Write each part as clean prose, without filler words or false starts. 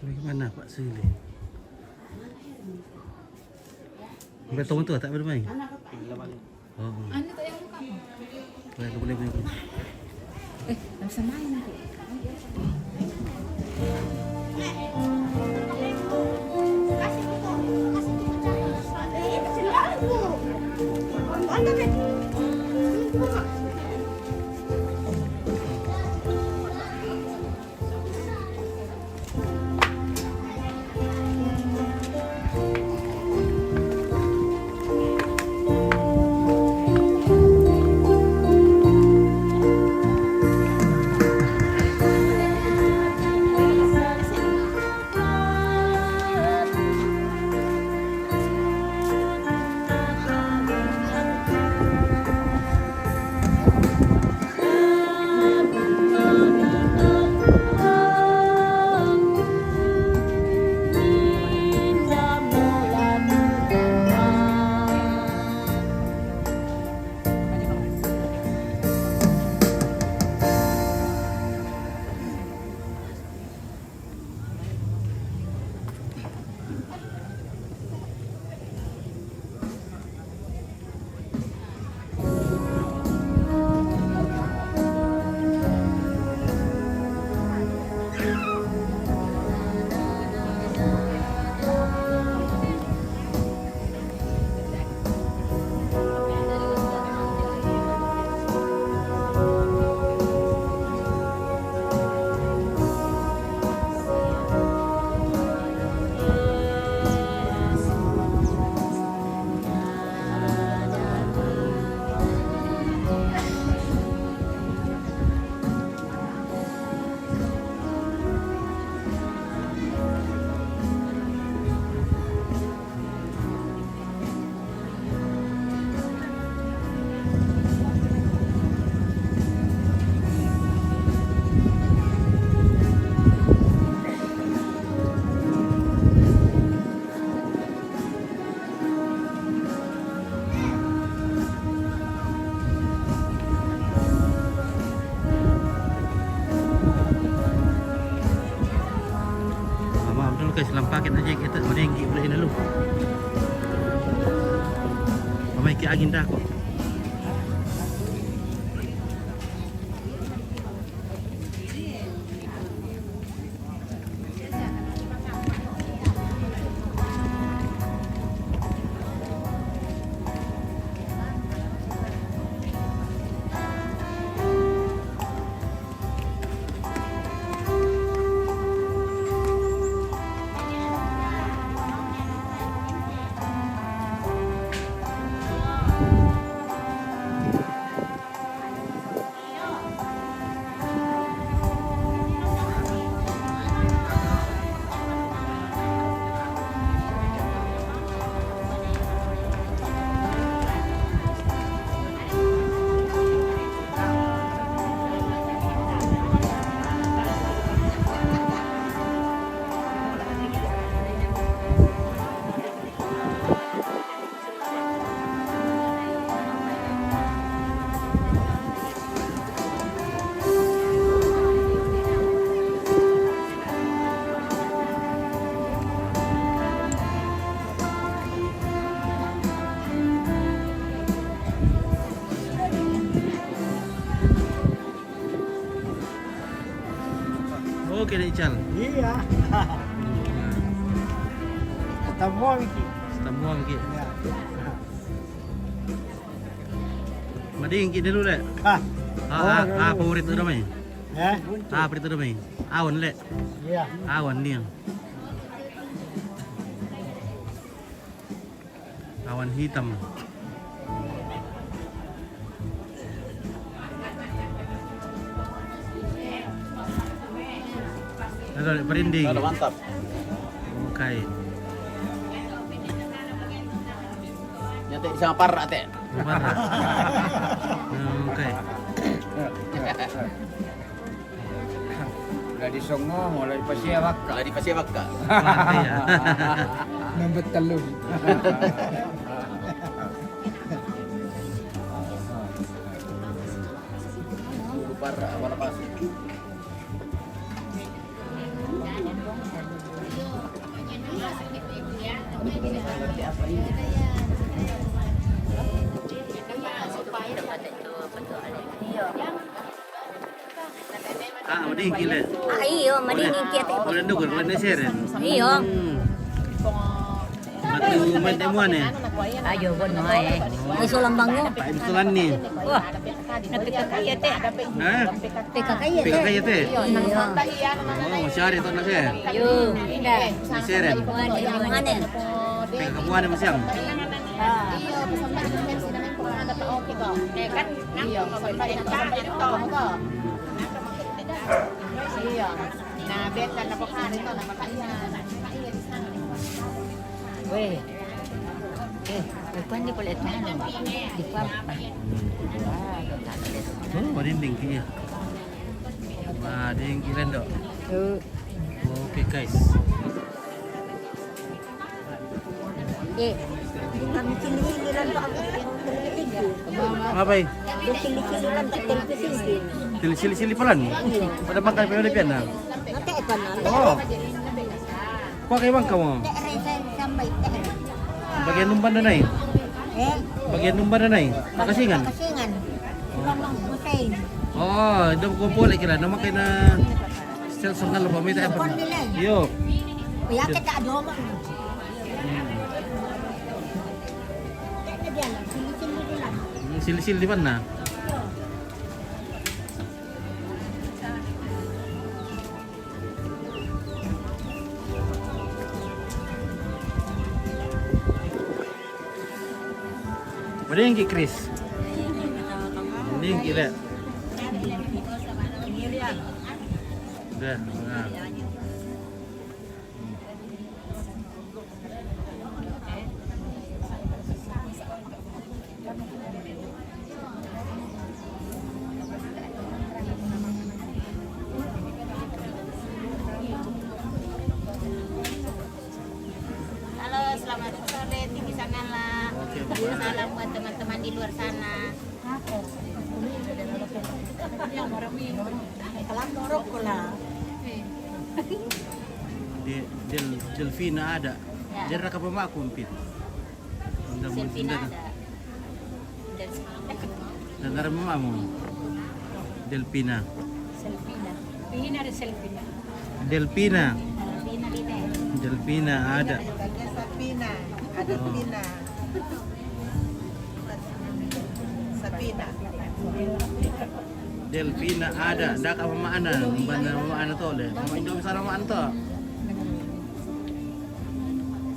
Bagaimana Pak Sili? Bertemu tuh tak bermain? Oh. Ano to yung mukha mo? Boleh. Nasa main ko. Maaf dulu guys, lampakin aja kita menenggi boleh dulu. Mamai ke angin dah kok. Oke deh Ical. Iya. Ketemu iki. Semua mungkin. Ya. Mading kita dulu deh. Favorit itu namanya. Favorit itu namanya. Awan le. Iya. Awan nih. Awan hitam. Ada perinding. Ada mantap. Oke. Nyate sama parah teh. Parah. Oke. Udah disongo mulai pasiawak. Kalau di Pasiawak kak. Iya. Nambet telur. Parah, warna pasir. Ah, mading kile. Ah, iyo, maningin kita. Ulan dugo, ulan na share. Iyo. Matuman temuan eh. Ayo, bon no ay. Iso lang bango. Paimsulan ni. Wah, napikakaya te. Ha? Pikakaya te. Pika kaya te. Iyo. Oh, masyari to na siya. Yo, ida. Ni share. Kuan iyo manganen. Pika kapuan mo siyang. Iyo, pasamba ng men sila ng mga na okay ko. Kan iyo, sabay na ito ko. Iyo. Na bet na po kan ito na makaiyan. Weh. Kuan di kulit na no. Di pa. Oh, mading kaya. Mading kilen do. Okay guys. Eh, kami kinihilan pa ang Mabay. kinihilan pa television. Sili-sili pala ni. Pada makan pa ulit yan na. Nate pa na. Oh. Kuha kayo bang kamu? Tere sa sambay tere. Bagian numban na na eh. Eh, Bagian numban na na eh. Makasingan. kasingan. Ibang lang Hussein. Oh, daw ko po kila naman kayo na sel sungal ba may tayo pa. Yo. Kaya kita adoma. Sili-sili pa na. Mana yang ki Chris? Ini yang kira. Dah. Nah. Halo, selamat sore tinggi sana lah. Salam buat teman-teman di luar sana. Kalam norok ko lah. Delfina ada. Ya. Dia raka pema kumpit. Selfina ada. Dan nara mamamu. Delfina. Selfina. Pihina ada selfina. Delfina. Selfina di teh. Delfina ada. Sapina, ada Pina. Sapina. Delfina ada. Ndak apa mana? Banda mana to le. Mau Indo bisa nama anto.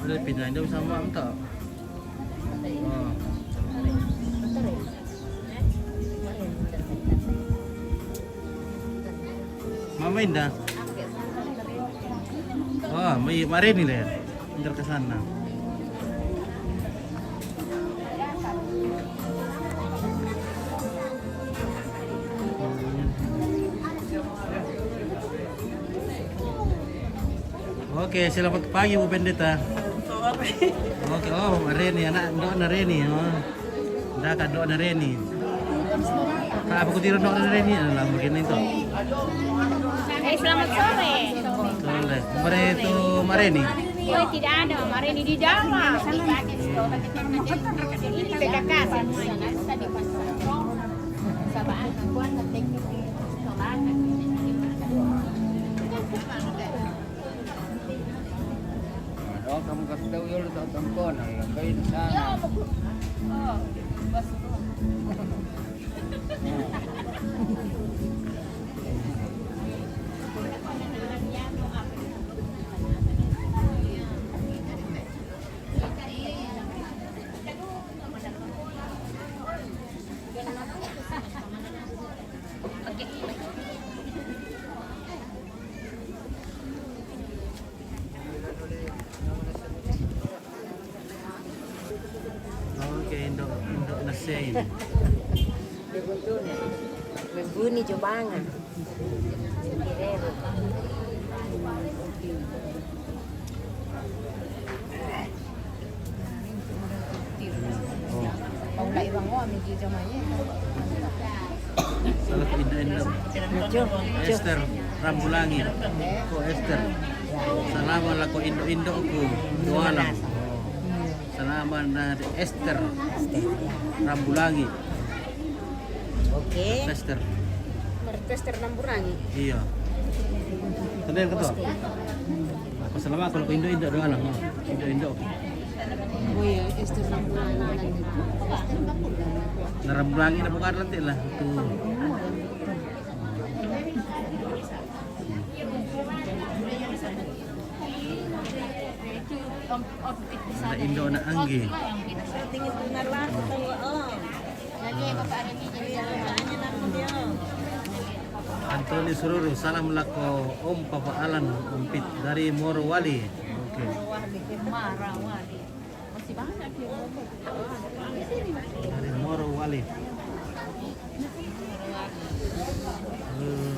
Delfina Indo bisa nama anto. Oh. Mama Indah. Oh, may marin ni le. Indah ke sana. Oke, selamat pagi Bu Pendeta. Oke, oh Reni anak doa na Reni. Oh. Dah doa na Reni. Apa aku tiru doa na Reni? Lah begini itu. Selamat sore. Boleh. Kemarin itu Mareni. Oh, tidak ada Mama Reni di dalam. Ini PKK semuanya. Tadi pas sabaan kuan ngetik sabaan. Đó kamu kasih tahu ya lu tak tongkon, kayak di sana. Oh, bos. Oke, Indo Nasein. Membuni cobangan. Paula ibang mo ami dito man yan. Salah Indo. Esther Rambulangi. Ko Esther. Salaman lah ko Indo ko. Doalam. Selamat dari Esther Rambulangi. Oke. Esther. Tester Namburangi. Iya. Tadi ketua. Aku selama kalau ke Indo doang lah. Indo. Oh iya, Esther Namburangi. Nah, Rambulangi na bukan nanti lah itu. Ada Indo na Anggi. Tingin benar lah, tahu Lagi Bapak Remi jadi Antoni Sururu, salam lako Om Papa Alan Umpit dari Morowali. Oke. Marawali. Masih banyak ya. Dari Morowali.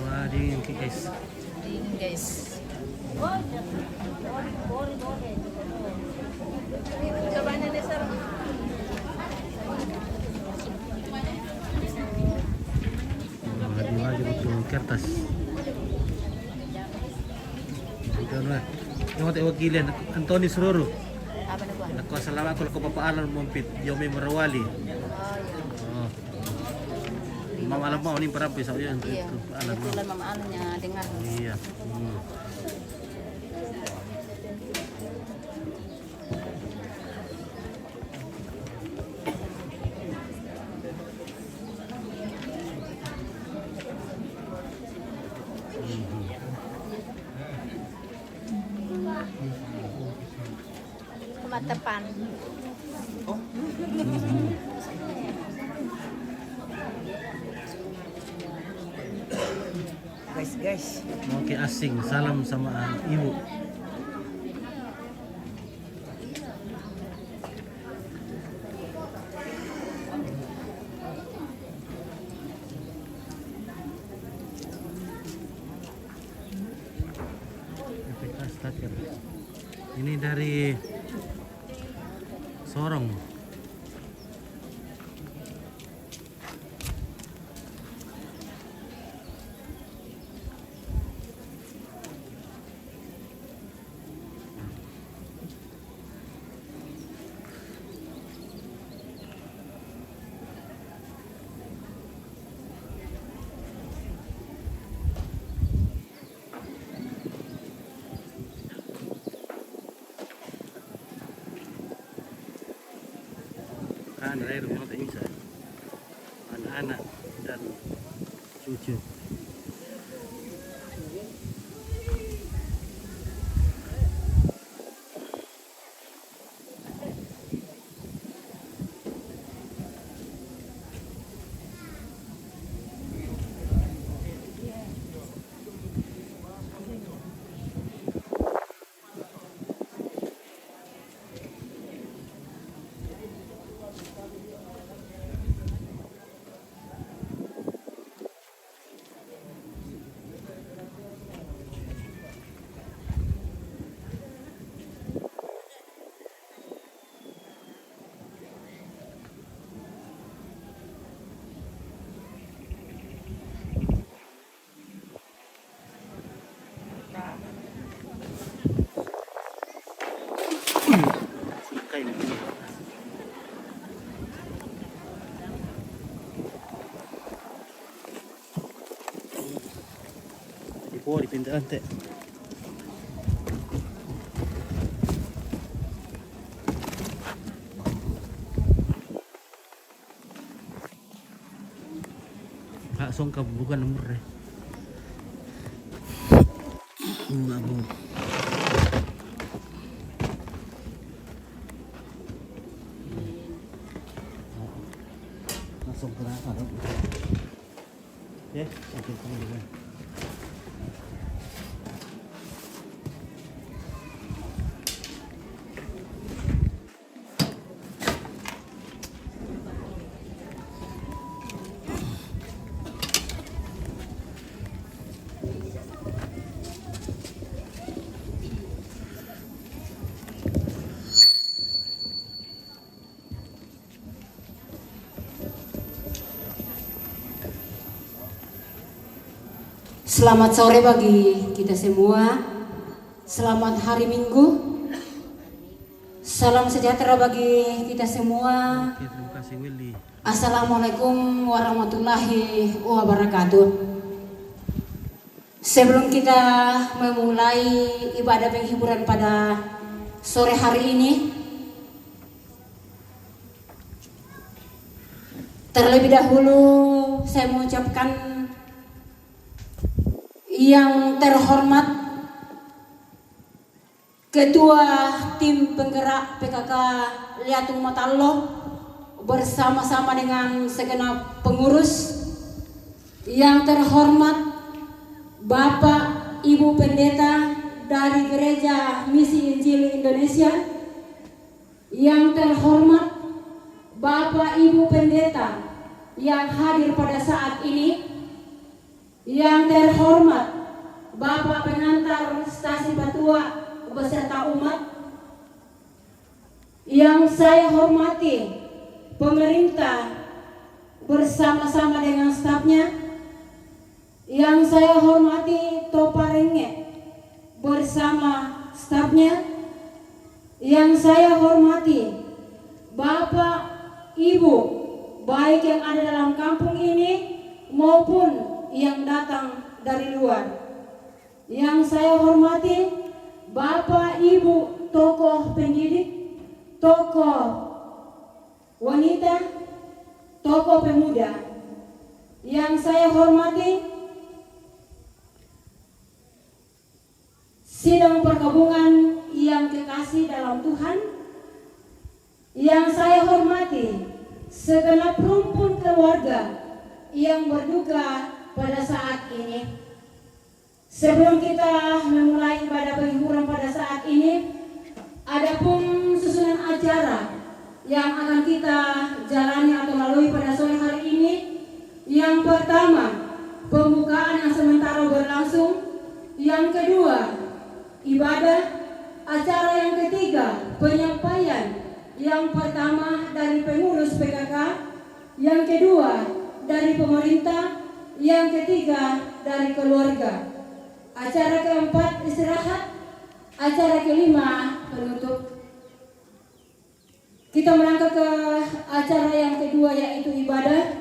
Wadi guys. Guys. Coba nih Sir. Maju betul kertas. Ito na. Yung ating wakilan, Antoni Sururu. Apa nih gua? Nagkasalamat ko lang Papa Alan Mumpit, Yomi Morowali. Oh. Mama alam mo, ini para pisau yan. Iya. Alam mo. Kebetulan Mama Alannya dengar. Iya. Kematepan. Guys. Oke asing, salam sama ibu. Ini dari Sorong. Dari rumah Isa, anak-anak dan cucu. Fuori pindahan teh. Langsung ke bukan nomor deh. Enggak bu. Langsung ke apa dong? Ya, oke kemudian. Selamat sore bagi kita semua. Selamat hari Minggu. Salam sejahtera bagi kita semua. Oke, terima kasih Willy. Assalamualaikum warahmatullahi wabarakatuh. Sebelum kita memulai ibadah penghiburan pada sore hari ini, terlebih dahulu saya mengucapkan yang terhormat Ketua Tim Penggerak PKK Liatung Matallo bersama-sama dengan segenap pengurus, yang terhormat Bapak Ibu Pendeta dari Gereja Misi Injil Indonesia, yang terhormat Bapak Ibu Pendeta yang hadir pada saat ini, yang terhormat Bapak Pengantar Stasi Patua beserta umat, yang saya hormati pemerintah bersama-sama dengan stafnya, yang saya hormati Toparenge bersama stafnya, yang saya hormati Bapak Ibu baik yang ada dalam kampung ini maupun yang datang dari luar, yang saya hormati Bapak Ibu tokoh pendidik, tokoh wanita, tokoh pemuda, yang saya hormati sidang pergabungan yang kekasih dalam Tuhan, yang saya hormati segenap rumpun keluarga yang berduka pada saat ini. Sebelum kita memulai ibadah penghiburan pada saat ini, adapun susunan acara yang akan kita jalani atau lalui pada sore hari ini. Yang pertama, pembukaan yang sementara berlangsung. Yang kedua, ibadah. Acara yang ketiga, penyampaian. Yang pertama dari pengurus PKK, yang kedua dari pemerintah, yang ketiga dari keluarga. Acara keempat istirahat, acara kelima penutup. Kita melangkah ke acara yang kedua, yaitu ibadah,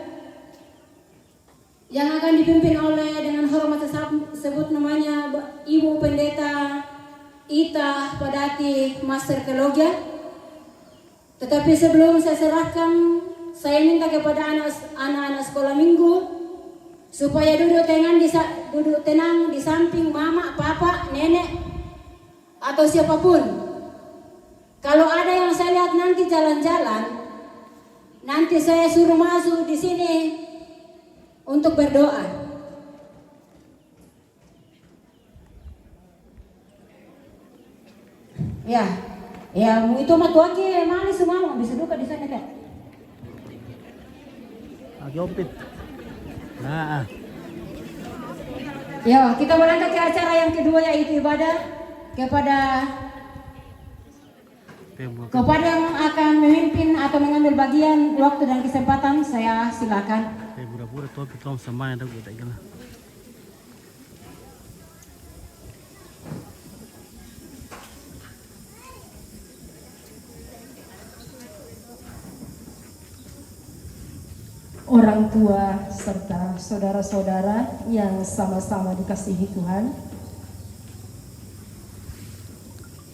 yang akan dipimpin oleh, dengan hormat sebut namanya, Ibu Pendeta Ita Padati Master Teologia. Tetapi sebelum saya serahkan, saya minta kepada anak-anak sekolah minggu supaya duduk tenang di samping mama, papa, nenek, atau siapapun. Kalau ada yang saya lihat nanti jalan-jalan, nanti saya suruh masuk di sini untuk berdoa. Ya, itu mah tuake manis semua bisa duka di sana kan. Lagi opit. Nah, Ya, kita melangkah ke acara yang kedua, yaitu ibadah kepada yang akan memimpin atau mengambil bagian waktu dan kesempatan. Saya silakan. Pura-pura tuh kita sama yang tak kena. Orang tua serta saudara-saudara yang sama-sama dikasihi Tuhan,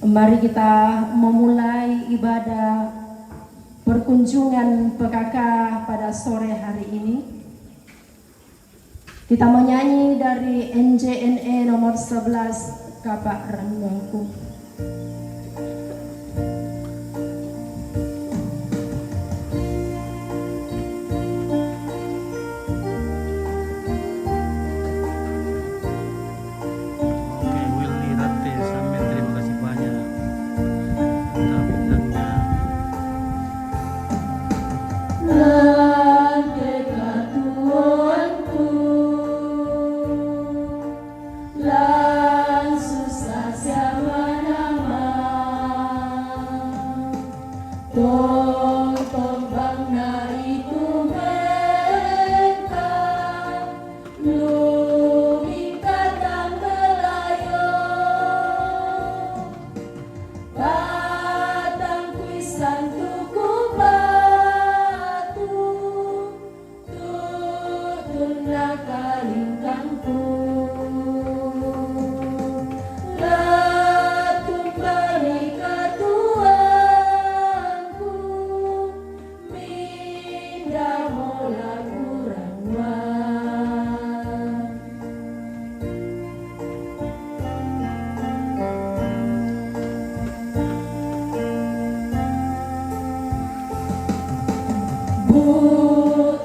mari kita memulai ibadah perkunjungan PKK pada sore hari ini. Kita menyanyi dari NJNE nomor 11, Kapak Ranggangku. Lan susah siapa nama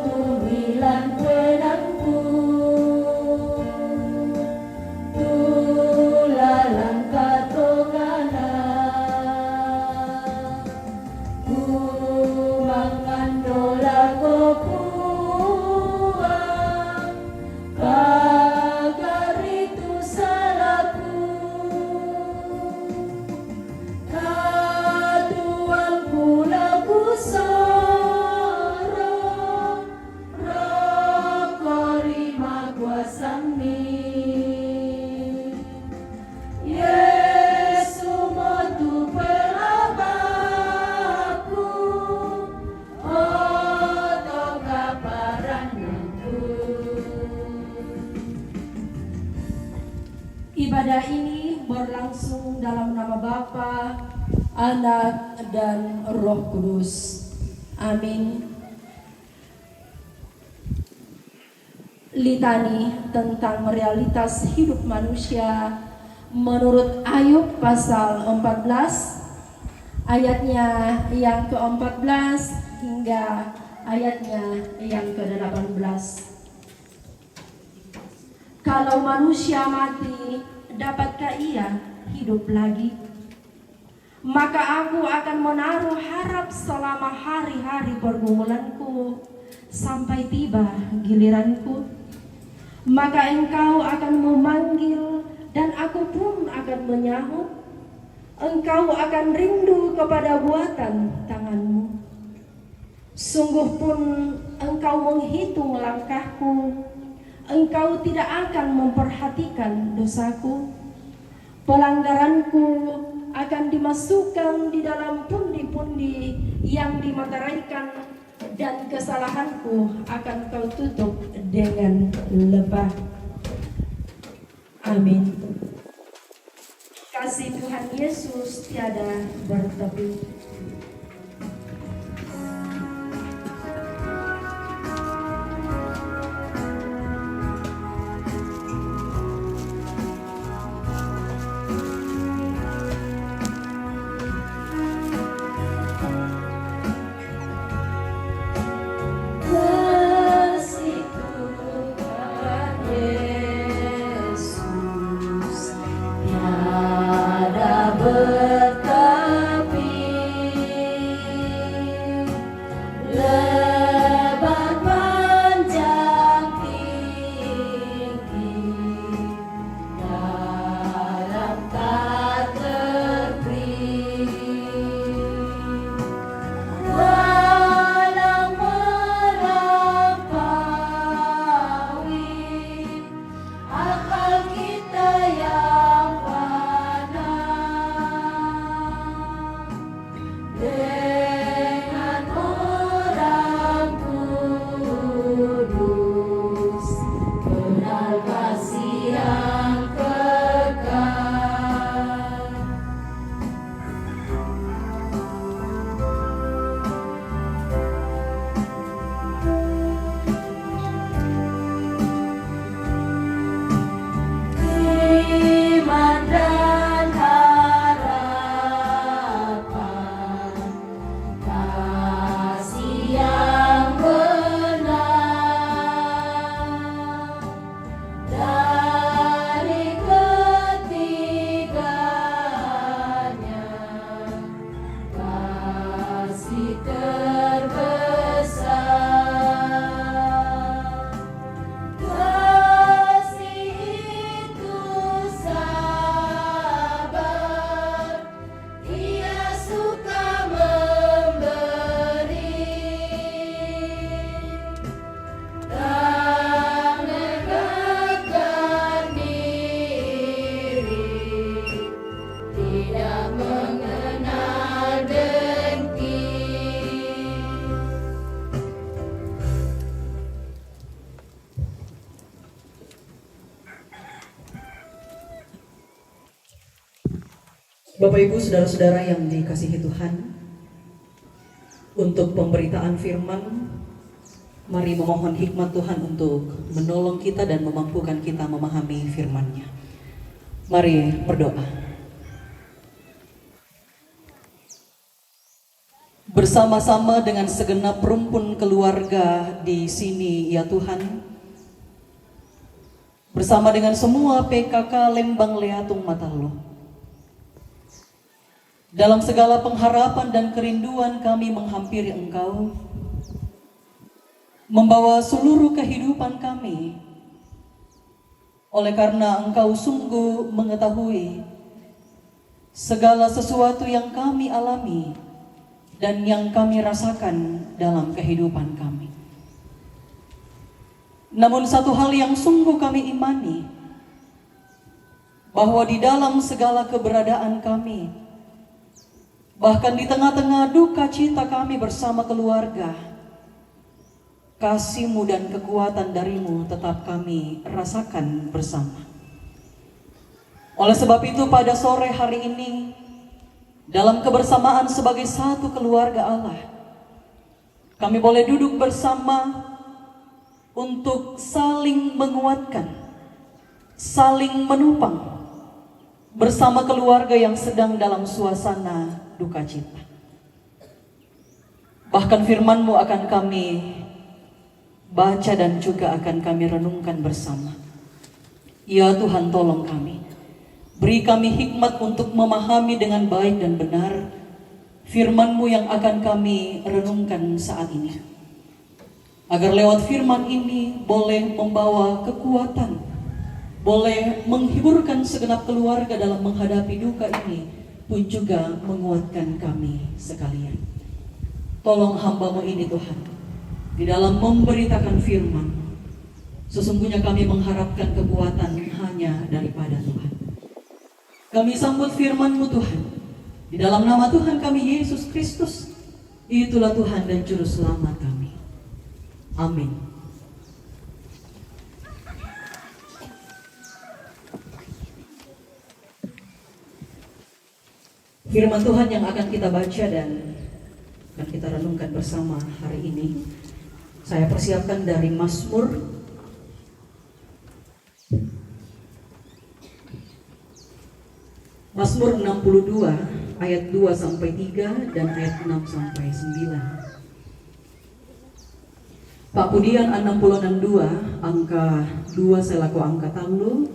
tumilan penangku, tulalang katongana, ku mangandola ko puang, pagaritu salaku, katuang pula ku sorong, rokori magwasami. Yesu motu pelabaku, oto kaparanku. Ibadah ini berlangsung dalam nama Bapa, Anak, dan Roh Kudus. Amin. Litani tentang realitas hidup manusia menurut Ayub pasal 14 ayatnya yang ke-14 hingga ayatnya yang ke-18. Kalau manusia mati, dapatkah ia hidup lagi? Maka aku akan menaruh harap selama hari-hari pergumulanku sampai tiba giliranku. Maka engkau akan memanggil dan aku pun akan menyahut. Engkau akan rindu kepada buatan tanganmu. Sungguh pun engkau menghitung langkahku. Engkau tidak akan memperhatikan dosaku. Pelanggaranku akan dimasukkan di dalam pundi-pundi yang dimeteraikan, dan kesalahanku akan kau tutup dengan lebah. Amin. Kasih Tuhan Yesus tiada bertepi. Bapak Ibu saudara-saudara yang dikasihi Tuhan, untuk pemberitaan firman, mari memohon hikmat Tuhan untuk menolong kita dan memampukan kita memahami firman-Nya. Mari berdoa. bersama-sama dengan segenap rumpun keluarga di sini ya Tuhan, bersama dengan semua PKK Lembang Leatung Matalo, dalam segala pengharapan dan kerinduan kami menghampiri Engkau, membawa seluruh kehidupan kami, oleh karena Engkau sungguh mengetahui segala sesuatu yang kami alami dan yang kami rasakan dalam kehidupan kami. Namun satu hal yang sungguh kami imani, bahwa di dalam segala keberadaan kami, bahkan di tengah-tengah duka cita kami bersama keluarga, kasih-Mu dan kekuatan dari-Mu tetap kami rasakan bersama. Oleh sebab itu pada sore hari ini, dalam kebersamaan sebagai satu keluarga Allah, kami boleh duduk bersama untuk saling menguatkan, saling menopang bersama keluarga yang sedang dalam suasana duka cita. Bahkan firman-Mu akan kami baca dan juga akan kami renungkan bersama. Ya Tuhan, tolong kami. Beri kami hikmat untuk memahami dengan baik dan benar firman-Mu yang akan kami renungkan saat ini. Agar lewat firman ini boleh membawa kekuatan, boleh menghiburkan segenap keluarga dalam menghadapi duka ini, pun juga menguatkan kami sekalian. Tolong hamba-Mu ini Tuhan, di dalam memberitakan firman, sesungguhnya kami mengharapkan kekuatan hanya daripada Tuhan. Kami sambut firman-Mu Tuhan, di dalam nama Tuhan kami Yesus Kristus, itulah Tuhan dan Juru Selamat kami. Amin. Firman Tuhan yang akan kita baca dan akan kita renungkan bersama hari ini, saya persiapkan dari Mazmur Mazmur 62 ayat 2 sampai 3 dan ayat 6 sampai 9. Pakudian 662 angka 2 selaku angka talu,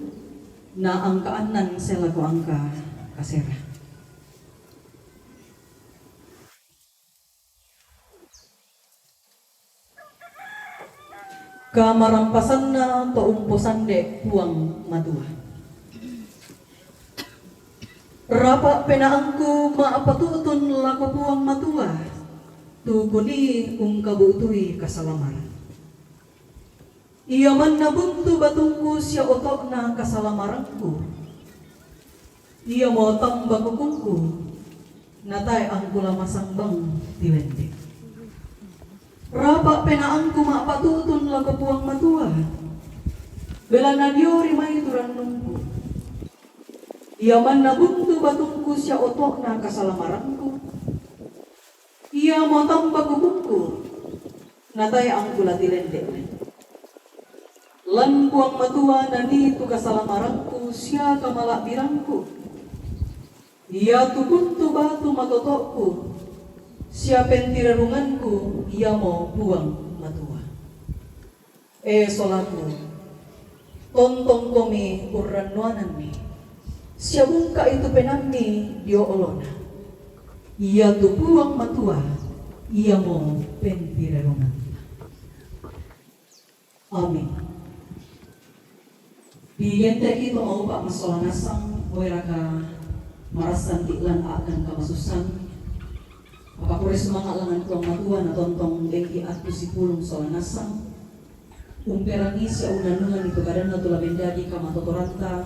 na angka 6 selaku angka kasera. Kamarampasanna to umposande puang matua. Rapa penaangku maapatutun laku puang matua, tukuni kabutui kasalamaran. Ia man nabuntu batungku siya otok na kasalamaranku. Ia mo tambak kukungku, natay ang kulamasang bang tiwende. Rapa penaangku maapatutun laku puang matua, bela na diori may turanungku. Ia man nabuntu batungku siya otok na kasalamaranku. Ia mo tambak kukungku, natay ang kulatilende. Lan puang matua na nito kasalamaranku siya kamalak birangku. Ia tubuntu batu matotokku, siya pentirarunganku, ia mo puang matua. Solaku, tontong komi uranuanan mi. Siya bungka itu penami dio olona. Ia tu puang matua, ia mo pentirarungan. Amin. Di yente itu mau pak masola nasang, raka marasan tiklan akan kamasusan. Apa kure semangat langan puang matua na tontong dengki atu si pulung sola nasang. Umperangi siya unanungan itu kadang na tula bendadi kamatotoranta.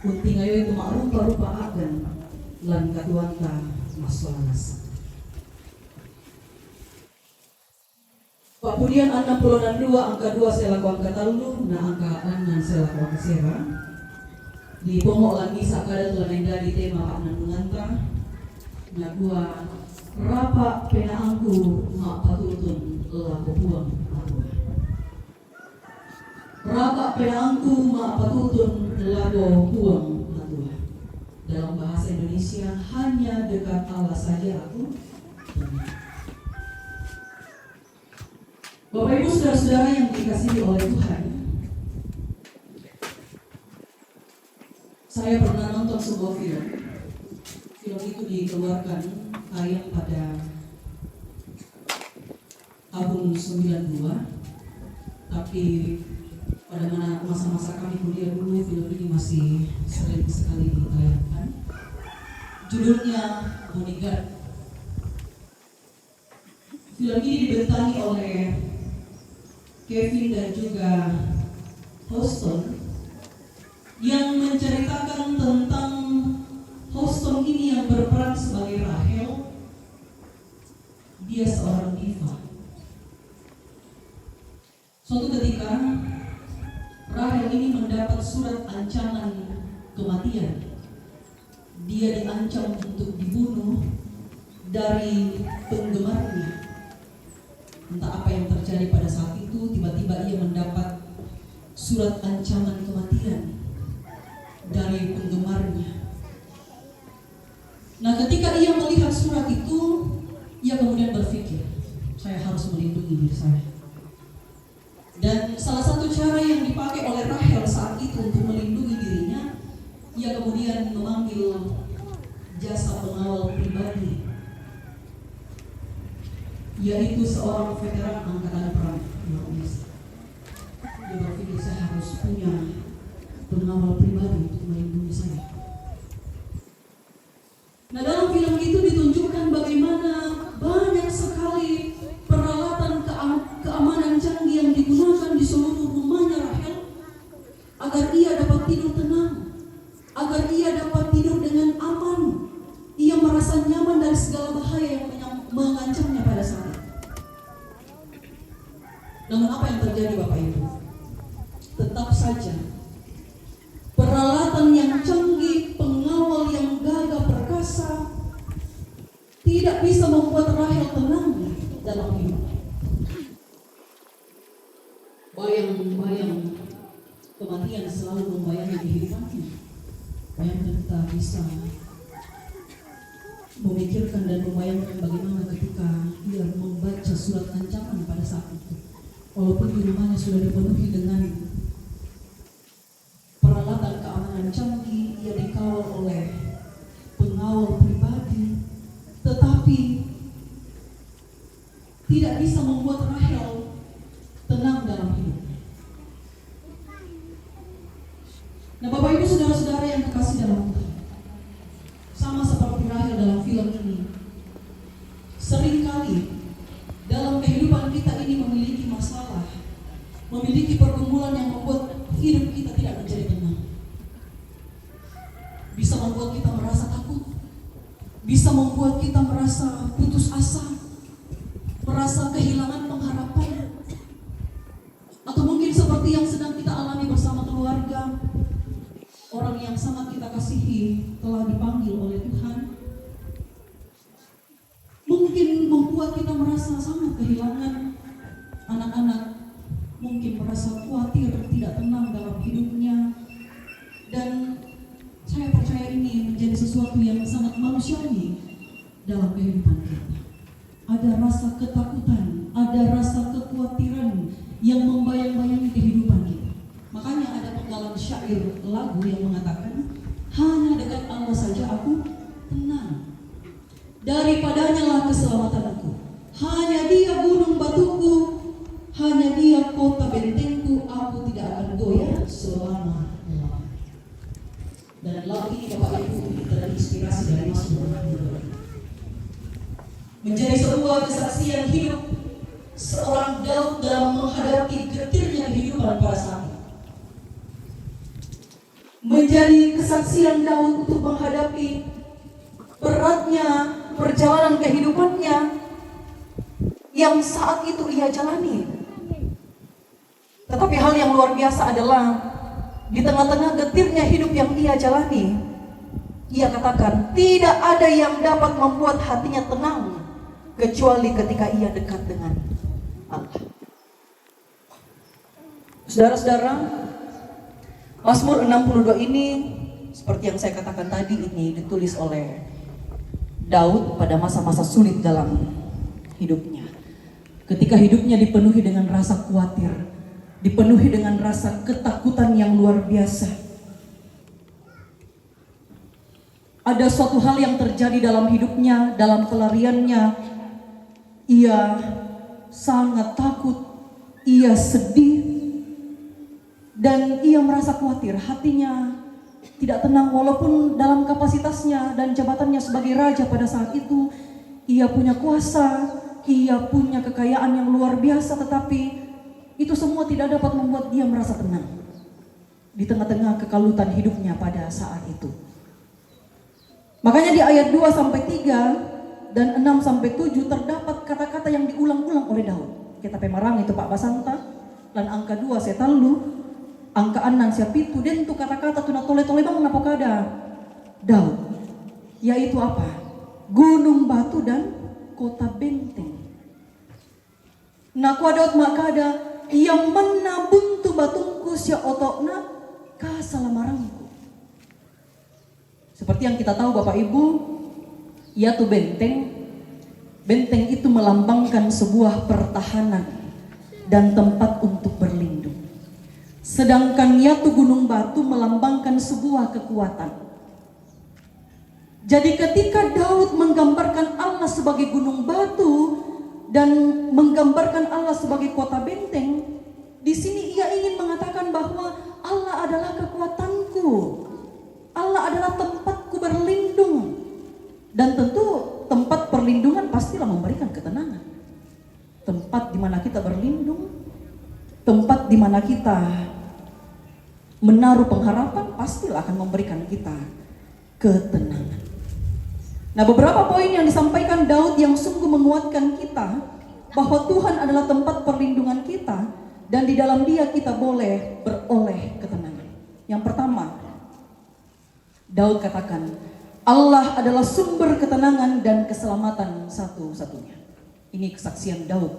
Kunti ngayon itu makrupa-rupa akan lan katuanta masola nasang. Papudian 62 angka 2 selaku angka talu na angka 6 selaku angka sera. Di pomok lagi sakada telah menjadi tema Pak Nandunganta. Na dua rapa penaangku mak patutun laku puang matua. Rapa penaangku mak patutun laku puang matua. Dalam bahasa Indonesia hanya dekat Allah saja aku. Bapak Ibu saudara-saudara yang dikasihi oleh Tuhan, saya pernah nonton sebuah film. Film itu dikeluarkan tayang pada tahun 92, tapi pada masa-masa kami kuliah dulu film ini masih sering sekali ditayangkan. Judulnya Bodyguard. Film ini dibintangi oleh Kevin dan juga Houston, yang menceritakan tentang Houston ini yang berperan sebagai Rahel. Dia seorang diva. Suatu ketika Rahel ini mendapat surat ancaman kematian. Dia diancam untuk dibunuh dari penggemarnya. Entah apa yang terjadi pada saat itu, tiba-tiba ia mendapat surat ancaman kematian dari penggemarnya. Nah, ketika ia melihat surat itu, ia kemudian berpikir, saya harus melindungi diri saya. Dan salah satu cara yang dipakai oleh Rahel saat itu untuk melindungi dirinya, ia kemudian memanggil jasa pengawal pribadi, yaitu seorang veteran angkatan perang Indonesia. Dia berpikir, saya harus punya pengawal pribadi untuk melindungi saya. Nah, dalam film itu ditunjukkan bagaimana banyak sekali peralatan keamanan canggih yang digunakan di seluruh rumahnya Rahel agar ia dapat tidur tenang, agar ia dapat tidur dengan aman. Ia merasa nyaman dari segala bahaya yang mengancamnya pada saat itu. Namun apa yang terjadi Bapak Ibu? Tetap saja peralatan yang canggih, pengawal yang gagah perkasa tidak bisa membuat Rahel tenang dalam hidup. Bayang-bayang kematian selalu membayangi kehidupannya. Bayangkan kita bisa memikirkan dan membayangkan bagaimana ketika dia membaca surat ancaman pada saat itu. Walaupun di rumahnya sudah dipenuhi dengan peralatan keamanan canggih, ia dikawal oleh pengawal pribadi, tetapi tidak bisa membuat Rahel tenang dalam hidup. Nah, Bapak Ibu saudara-saudara yang kekasih dalam Tuhan, sama seperti Rahel dalam film ini, seringkali dalam kehidupan kita ini memiliki masalah, memiliki pergumulan yang membuat hidup kita tidak menjadi tenang. Bisa membuat kita merasa takut, bisa membuat kita merasa putus asa, merasa kehilangan pengharapan, atau mungkin seperti yang sedang kita alami bersama keluarga. Orang yang sangat kita kasihi telah dipanggil oleh Tuhan, mungkin membuat kita merasa sangat kehilangan anak-anak, mungkin merasa khawatir, tidak tenang dalam hidupnya. Dan saya percaya ini menjadi sesuatu yang sangat manusiawi dalam kehidupan kita. Ada rasa ketakutan, ada rasa kekhawatiran yang membayang-bayangi kehidupan kita. Makanya ada penggalan syair lagu yang mengatakan, hanya dekat Allah saja aku tenang, daripadanya lah keselamatanku. Hanya dia gunung batuku, hanya dia kota bentengku, aku tidak akan goyah selama-lamanya. Dan lagu ini Bapak Ibu terinspirasi dari Mazmur 62. Menjadi sebuah kesaksian hidup seorang Daud dalam menghadapi getirnya kehidupan pada saat itu. Menjadi kesaksian Daud untuk menghadapi beratnya perjalanan kehidupannya yang saat itu ia jalani. Tetapi hal yang luar biasa adalah di tengah-tengah getirnya hidup yang ia jalani, ia katakan tidak ada yang dapat membuat hatinya tenang kecuali ketika ia dekat dengan Allah. Saudara-saudara, Mazmur 62 ini seperti yang saya katakan tadi, ini ditulis oleh Daud pada masa-masa sulit dalam hidupnya. ketika hidupnya dipenuhi dengan rasa khawatir, dipenuhi dengan rasa ketakutan yang luar biasa. Ada suatu hal yang terjadi dalam hidupnya, dalam pelariannya. Ia sangat takut, ia sedih, dan ia merasa khawatir. Hatinya tidak tenang walaupun dalam kapasitasnya dan jabatannya sebagai raja pada saat itu. Ia punya kuasa, ia punya kekayaan yang luar biasa, tetapi itu semua tidak dapat membuat dia merasa tenang di tengah-tengah kekalutan hidupnya pada saat itu. Makanya di ayat 2-3 dan 6-7 terdapat kata-kata yang diulang-ulang oleh Daud. Kita pemarang itu Pak Basanta, dan angka 2 saya talu, angka 6 saya pitu, dan itu kata-kata tuna tole-tole bang napokada Daud, yaitu apa? Gunung batu dan kota benteng. Nah ku Daud makada yang menabuntu batungku sia otokna kasalamarangku. Seperti yang kita tahu Bapak Ibu, yaitu benteng. Benteng itu melambangkan sebuah pertahanan dan tempat untuk berlindung. Sedangkan yaitu gunung batu melambangkan sebuah kekuatan. Jadi ketika Daud menggambarkan Allah sebagai gunung batu dan menggambarkan Allah sebagai kota benteng, di sini ia ingin mengatakan bahwa Allah adalah kekuatanku. Allah adalah tempatku berlindung. Dan tentu tempat perlindungan pastilah memberikan ketenangan. Tempat di mana kita berlindung, tempat di mana kita menaruh pengharapan pastilah akan memberikan kita ketenangan. Nah, beberapa poin yang disampaikan Daud yang sungguh menguatkan kita bahwa Tuhan adalah tempat perlindungan kita dan di dalam Dia kita boleh beroleh ketenangan. Yang pertama, Daud katakan, Allah adalah sumber ketenangan dan keselamatan satu-satunya. Ini kesaksian Daud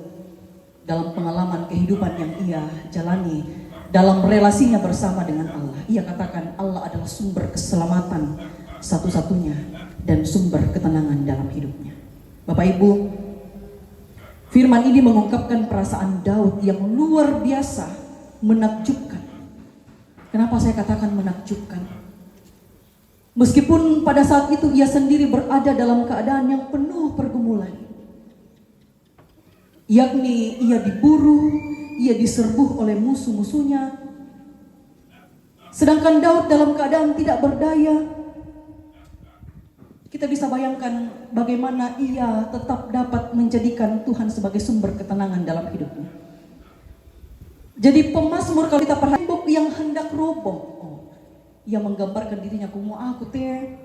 dalam pengalaman kehidupan yang ia jalani dalam relasinya bersama dengan Allah. Ia katakan Allah adalah sumber keselamatan satu-satunya dan sumber ketenangan dalam hidupnya. Bapak Ibu, firman ini mengungkapkan perasaan Daud yang luar biasa, menakjubkan. Kenapa saya katakan menakjubkan? Meskipun pada saat itu ia sendiri berada dalam keadaan yang penuh pergumulan, yakni ia diburu, ia diserbu oleh musuh-musuhnya. Sedangkan Daud dalam keadaan tidak berdaya. Kita bisa bayangkan bagaimana ia tetap dapat menjadikan Tuhan sebagai sumber ketenangan dalam hidupnya. Jadi pemazmur kalau kita perhatikan tembok yang hendak roboh, ia menggambarkan dirinya kumu aku teh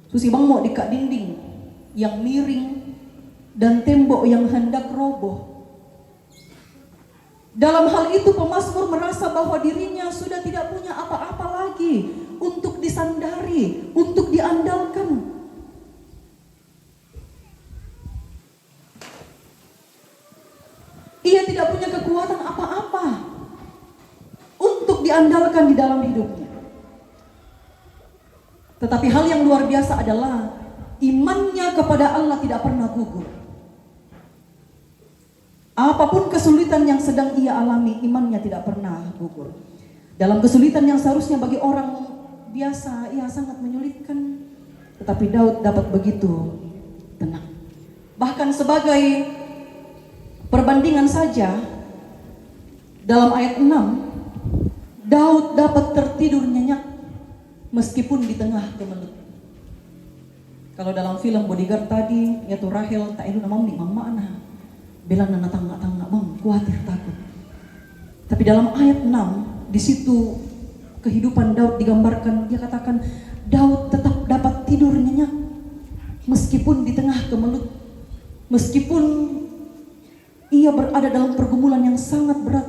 susi bang mau dikak dinding yang miring dan tembok yang hendak roboh. Dalam hal itu pemazmur merasa bahwa dirinya sudah tidak punya apa-apa lagi untuk disandari, untuk diandalkan. Ia tidak punya kekuatan apa-apa untuk diandalkan di dalam hidupnya. Tetapi hal yang luar biasa adalah imannya kepada Allah tidak pernah gugur. Apapun kesulitan yang sedang ia alami, imannya tidak pernah gugur. Dalam kesulitan yang seharusnya bagi orang biasa, ia sangat menyulitkan, tetapi Daud dapat begitu tenang. Bahkan sebagai perbandingan saja, dalam ayat 6, Daud dapat tertidur nyenyak meskipun di tengah kemelut. Kalau dalam film Bodyguard tadi, yaitu Rahel tak elu nama ni mama ana. Bilang nana tangga-tangga bang, khawatir takut. Tapi dalam ayat 6, di situ kehidupan Daud digambarkan. Dia katakan Daud tetap dapat tidur nyenyak meskipun di tengah kemelut, meskipun ia berada dalam pergumulan yang sangat berat,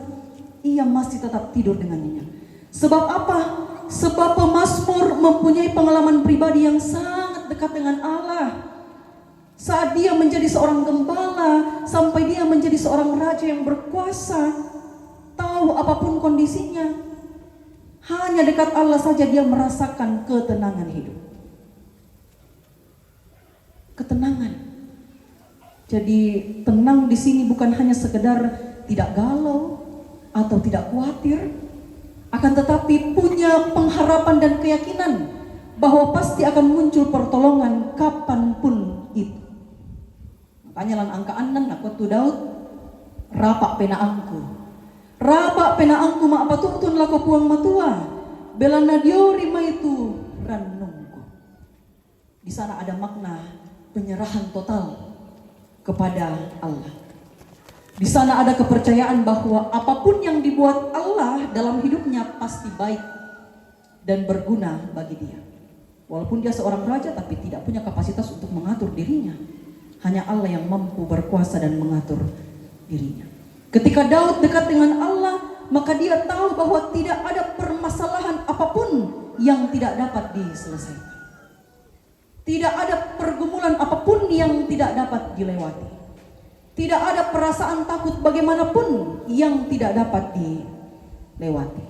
ia masih tetap tidur dengan nyenyak. Sebab apa? Sebab pemazmur mempunyai pengalaman pribadi yang sangat dekat dengan Allah. Saat dia menjadi seorang gembala, sampai dia menjadi seorang raja yang berkuasa, tahu apapun kondisinya, hanya dekat Allah saja dia merasakan ketenangan hidup. Ketenangan. Jadi tenang di sini bukan hanya sekedar tidak galau atau tidak khawatir, akan tetapi punya pengharapan dan keyakinan bahwa pasti akan muncul pertolongan kapanpun itu. Makanya lan angka anan aku tu Daud, rapak penaangku. Rapak penaangku ma apa tuntun lako puang matua, bela nadiori ma itu ranungku. Di sana ada makna penyerahan total kepada Allah. Di sana ada kepercayaan bahwa apapun yang dibuat Allah dalam hidupnya pasti baik dan berguna bagi dia. Walaupun dia seorang raja tapi tidak punya kapasitas untuk mengatur dirinya. Hanya Allah yang mampu berkuasa dan mengatur dirinya. Ketika Daud dekat dengan Allah, maka dia tahu bahwa tidak ada permasalahan apapun yang tidak dapat diselesaikan. Tidak ada pergumulan apapun yang tidak dapat dilewati. Tidak ada perasaan takut bagaimanapun yang tidak dapat dilewati.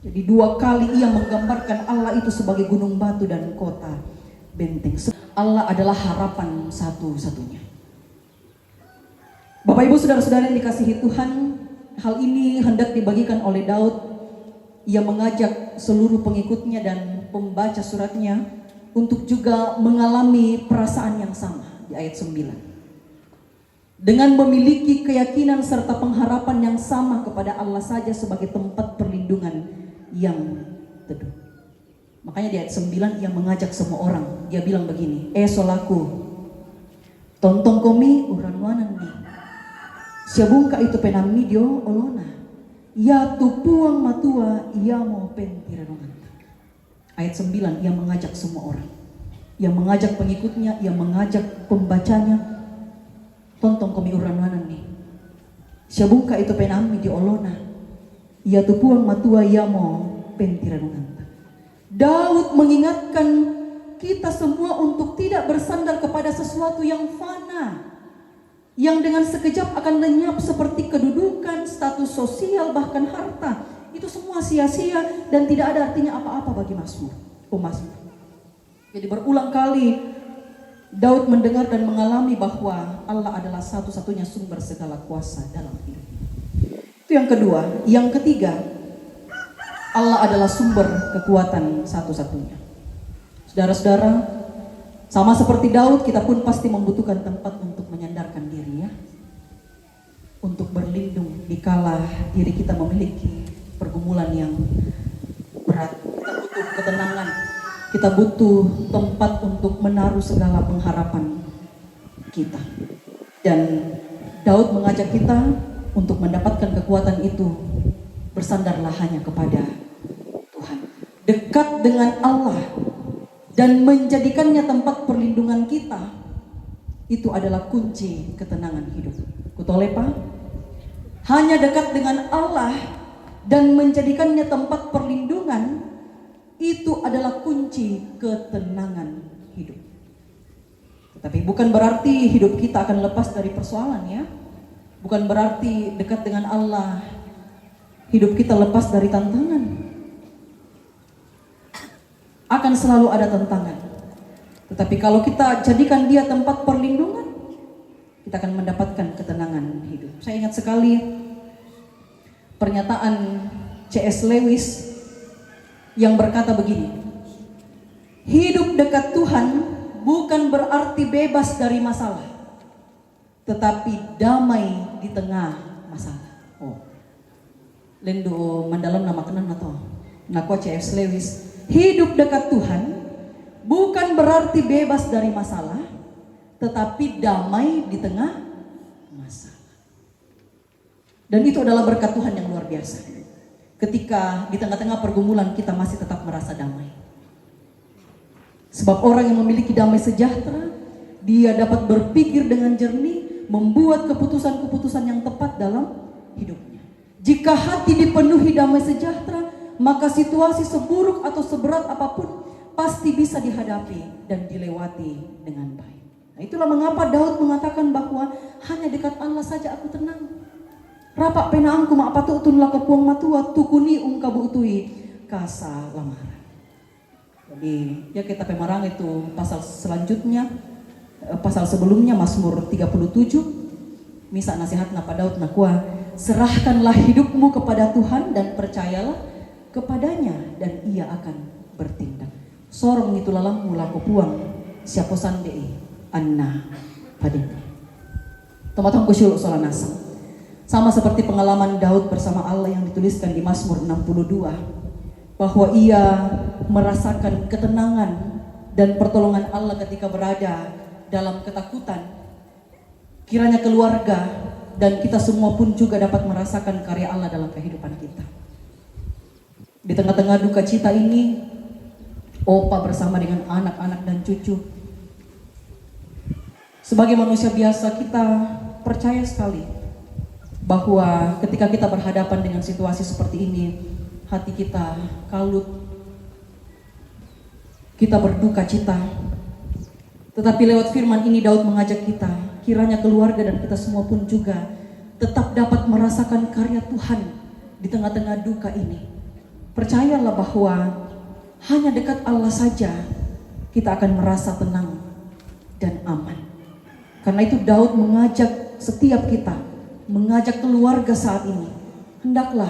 Jadi 2 kali ia menggambarkan Allah itu sebagai gunung batu dan kota benteng. Allah adalah harapan satu-satunya. Bapak Ibu saudara-saudara yang dikasihi Tuhan, hal ini hendak dibagikan oleh Daud. Ia mengajak seluruh pengikutnya dan pembaca suratnya untuk juga mengalami perasaan yang sama di ayat 9. Dengan memiliki keyakinan serta pengharapan yang sama kepada Allah saja sebagai tempat perlindungan yang teduh. Makanya di ayat 9 ia mengajak semua orang. Dia bilang begini, solaku, tontong komi uranwanan ni. Siabungka itu penami dio olona. Ya tupuang matua ia mau pentiranongan. Ayat 9 ia mengajak semua orang. Ia mengajak pengikutnya, ia mengajak pembacanya. Tontong komi uranwanan ni. Siabungka itu penami dio olona. Ya tupuang matua ia mau pentiranongan. Daud mengingatkan kita semua untuk tidak bersandar kepada sesuatu yang fana, yang dengan sekejap akan lenyap seperti kedudukan, status sosial, bahkan harta. Itu semua sia-sia dan tidak ada artinya apa-apa bagi pemazmur. Jadi berulang kali Daud mendengar dan mengalami bahwa Allah adalah satu-satunya sumber segala kuasa dalam hidupnya. Itu yang kedua. Yang ketiga, Allah adalah sumber kekuatan satu-satunya. Saudara-saudara, sama seperti Daud, kita pun pasti membutuhkan tempat untuk menyandarkan diri ya. Untuk berlindung dikala diri kita memiliki pergumulan yang berat. Kita butuh ketenangan. Kita butuh tempat untuk menaruh segala pengharapan kita. Dan Daud mengajak kita untuk mendapatkan kekuatan itu, bersandarlah hanya kepada Tuhan. Dekat dengan Allah dan menjadikannya tempat perlindungan kita, itu adalah kunci ketenangan hidup. Kutolepa, hanya dekat dengan Allah dan menjadikannya tempat perlindungan, itu adalah kunci ketenangan hidup. Tetapi bukan berarti hidup kita akan lepas dari persoalan ya. Bukan berarti dekat dengan Allah hidup kita lepas dari tantangan. Akan selalu ada tantangan. Tetapi kalau kita jadikan dia tempat perlindungan, kita akan mendapatkan ketenangan hidup. Saya ingat sekali pernyataan C.S. Lewis yang berkata begini, hidup dekat Tuhan bukan berarti bebas dari masalah, tetapi damai di tengah masalah. Lendo mendalam nama kenan atau nakwa C.S. Lewis, hidup dekat Tuhan bukan berarti bebas dari masalah, tetapi damai di tengah masalah. Dan itu adalah berkat Tuhan yang luar biasa. Ketika di tengah-tengah pergumulan kita masih tetap merasa damai. Sebab orang yang memiliki damai sejahtera, dia dapat berpikir dengan jernih, membuat keputusan-keputusan yang tepat dalam hidupnya. Jika hati dipenuhi damai sejahtera, maka situasi seburuk atau seberat apapun pasti bisa dihadapi dan dilewati dengan baik. Nah, itulah mengapa Daud mengatakan bahwa hanya dekat Allah saja aku tenang. Rapak penaangku ma apa tutun laka puang matua tukuni ungkabu utui kasa lamaran. Jadi ya kita pemarang itu pasal selanjutnya pasal sebelumnya Mazmur 37 misa nasihat napa Daud nakua, serahkanlah hidupmu kepada Tuhan dan percayalah kepadanya dan ia akan bertindak. Sorong itu lalang mula puang siapa sandei anna padene. Tomatong kusyul soal nasa. Sama seperti pengalaman Daud bersama Allah yang dituliskan di Mazmur 62, bahwa ia merasakan ketenangan dan pertolongan Allah ketika berada dalam ketakutan. Kiranya keluarga dan kita semua pun juga dapat merasakan karya Allah dalam kehidupan kita. Di tengah-tengah duka cita ini, Opa bersama dengan anak-anak dan cucu, sebagai manusia biasa kita percaya sekali bahwa ketika kita berhadapan dengan situasi seperti ini, hati kita kalut, kita berduka cita. Tetapi lewat firman ini Daud mengajak kita, kiranya keluarga dan kita semua pun juga tetap dapat merasakan karya Tuhan di tengah-tengah duka ini. Percayalah bahwa hanya dekat Allah saja kita akan merasa tenang dan aman. Karena itu Daud mengajak setiap kita, mengajak keluarga saat ini, hendaklah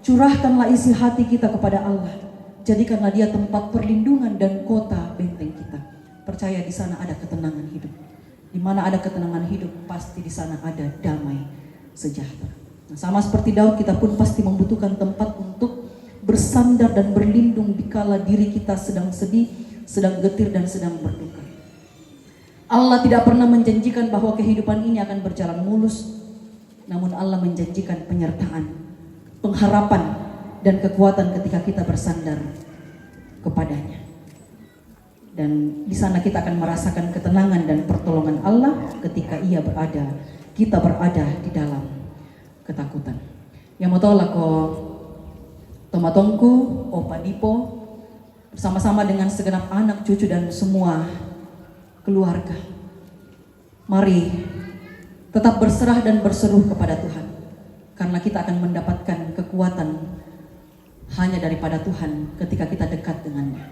curahkanlah isi hati kita kepada Allah. Jadikanlah dia tempat perlindungan dan kota benteng kita. Percaya di sana ada ketenangan hidup. Di mana ada ketenangan hidup, pasti di sana ada damai sejahtera. Nah, sama seperti Daud, kita pun pasti membutuhkan tempat untuk bersandar dan berlindung dikala diri kita sedang sedih, sedang getir dan sedang berduka. Allah tidak pernah menjanjikan bahwa kehidupan ini akan berjalan mulus, namun Allah menjanjikan penyertaan, pengharapan, dan kekuatan ketika kita bersandar kepadanya. Dan di sana kita akan merasakan ketenangan dan pertolongan Allah ketika kita berada di dalam ketakutan. Yang mau tahu lah kok tomatongku, Opa Dipo, bersama-sama dengan segenap anak, cucu, dan semua keluarga, mari tetap berserah dan berseru kepada Tuhan, karena kita akan mendapatkan kekuatan hanya daripada Tuhan ketika kita dekat dengannya,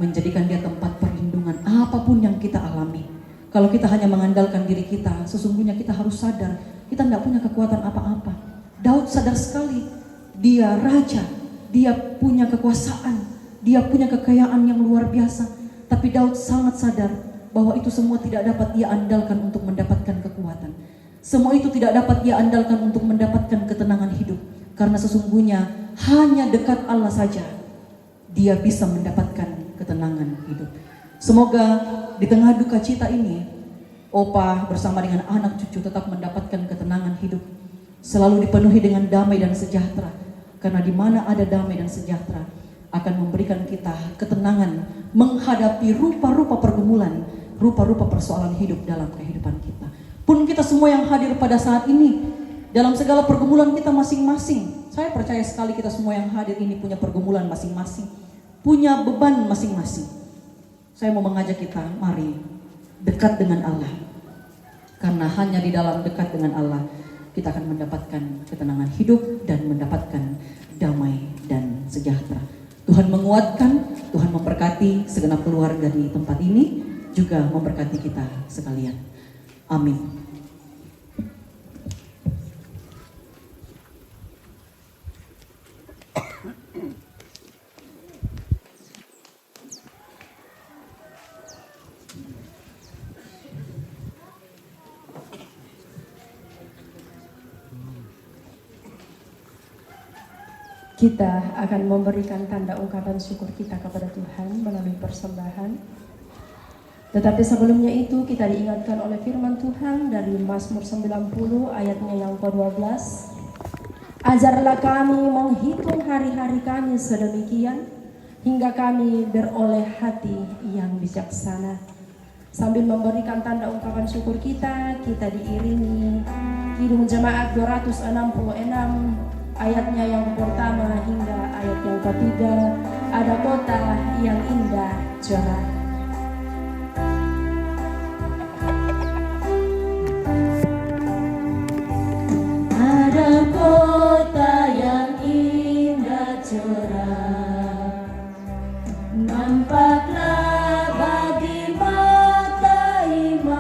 menjadikan dia tempat perlindungan apapun yang kita alami. Kalau kita hanya mengandalkan diri kita, sesungguhnya kita harus sadar kita tidak punya kekuatan apa-apa. Daud sadar sekali, dia raja, dia punya kekuasaan, dia punya kekayaan yang luar biasa, tapi Daud sangat sadar bahwa itu semua tidak dapat ia andalkan untuk mendapatkan kekuatan. Semua itu tidak dapat ia andalkan untuk mendapatkan ketenangan hidup. Karena sesungguhnya hanya dekat Allah saja dia bisa mendapatkan ketenangan hidup. Semoga di tengah duka cita ini, Opa bersama dengan anak cucu tetap mendapatkan ketenangan hidup. Selalu dipenuhi dengan damai dan sejahtera. Karena di mana ada damai dan sejahtera akan memberikan kita ketenangan menghadapi rupa-rupa pergumulan, rupa-rupa persoalan hidup dalam kehidupan kita. Pun kita semua yang hadir pada saat ini, dalam segala pergumulan kita masing-masing, saya percaya sekali kita semua yang hadir ini punya pergumulan masing-masing, punya beban masing-masing. Saya mau mengajak kita, mari dekat dengan Allah. Karena hanya di dalam dekat dengan Allah, kita akan mendapatkan ketenangan hidup dan mendapatkan damai dan sejahtera. Tuhan menguatkan, Tuhan memberkati segenap keluarga di tempat ini, juga memberkati kita sekalian. Amin. Kita akan memberikan tanda ungkapan syukur kita kepada Tuhan melalui persembahan. Tetapi sebelumnya itu kita diingatkan oleh firman Tuhan dari Mazmur 90 ayatnya yang ke-12. Ajarlah kami menghitung hari-hari kami sedemikian, hingga kami beroleh hati yang bijaksana. Sambil memberikan tanda ungkapan syukur kita diiringi Kidung Jemaat 266 ayatnya yang pertama hingga ayat yang ketiga. Ada kota yang indah cerah. Ada kota yang indah cerah, nampaklah bagi mata iman.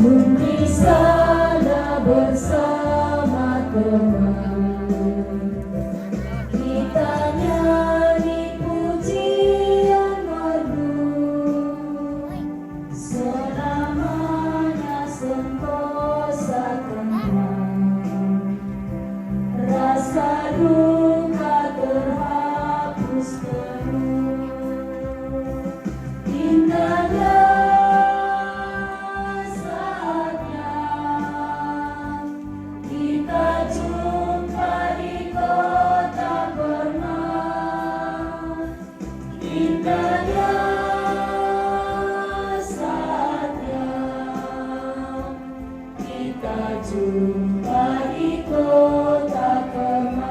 Di sana bersama teman, kita nyanyi pujian merdu, selamanya sentosa tenang, rasa duka terhapus penuh, indahnya saatnya kita jumpa di kota Bernard. Indahnya saatnya kita jumpa di kota Bernard.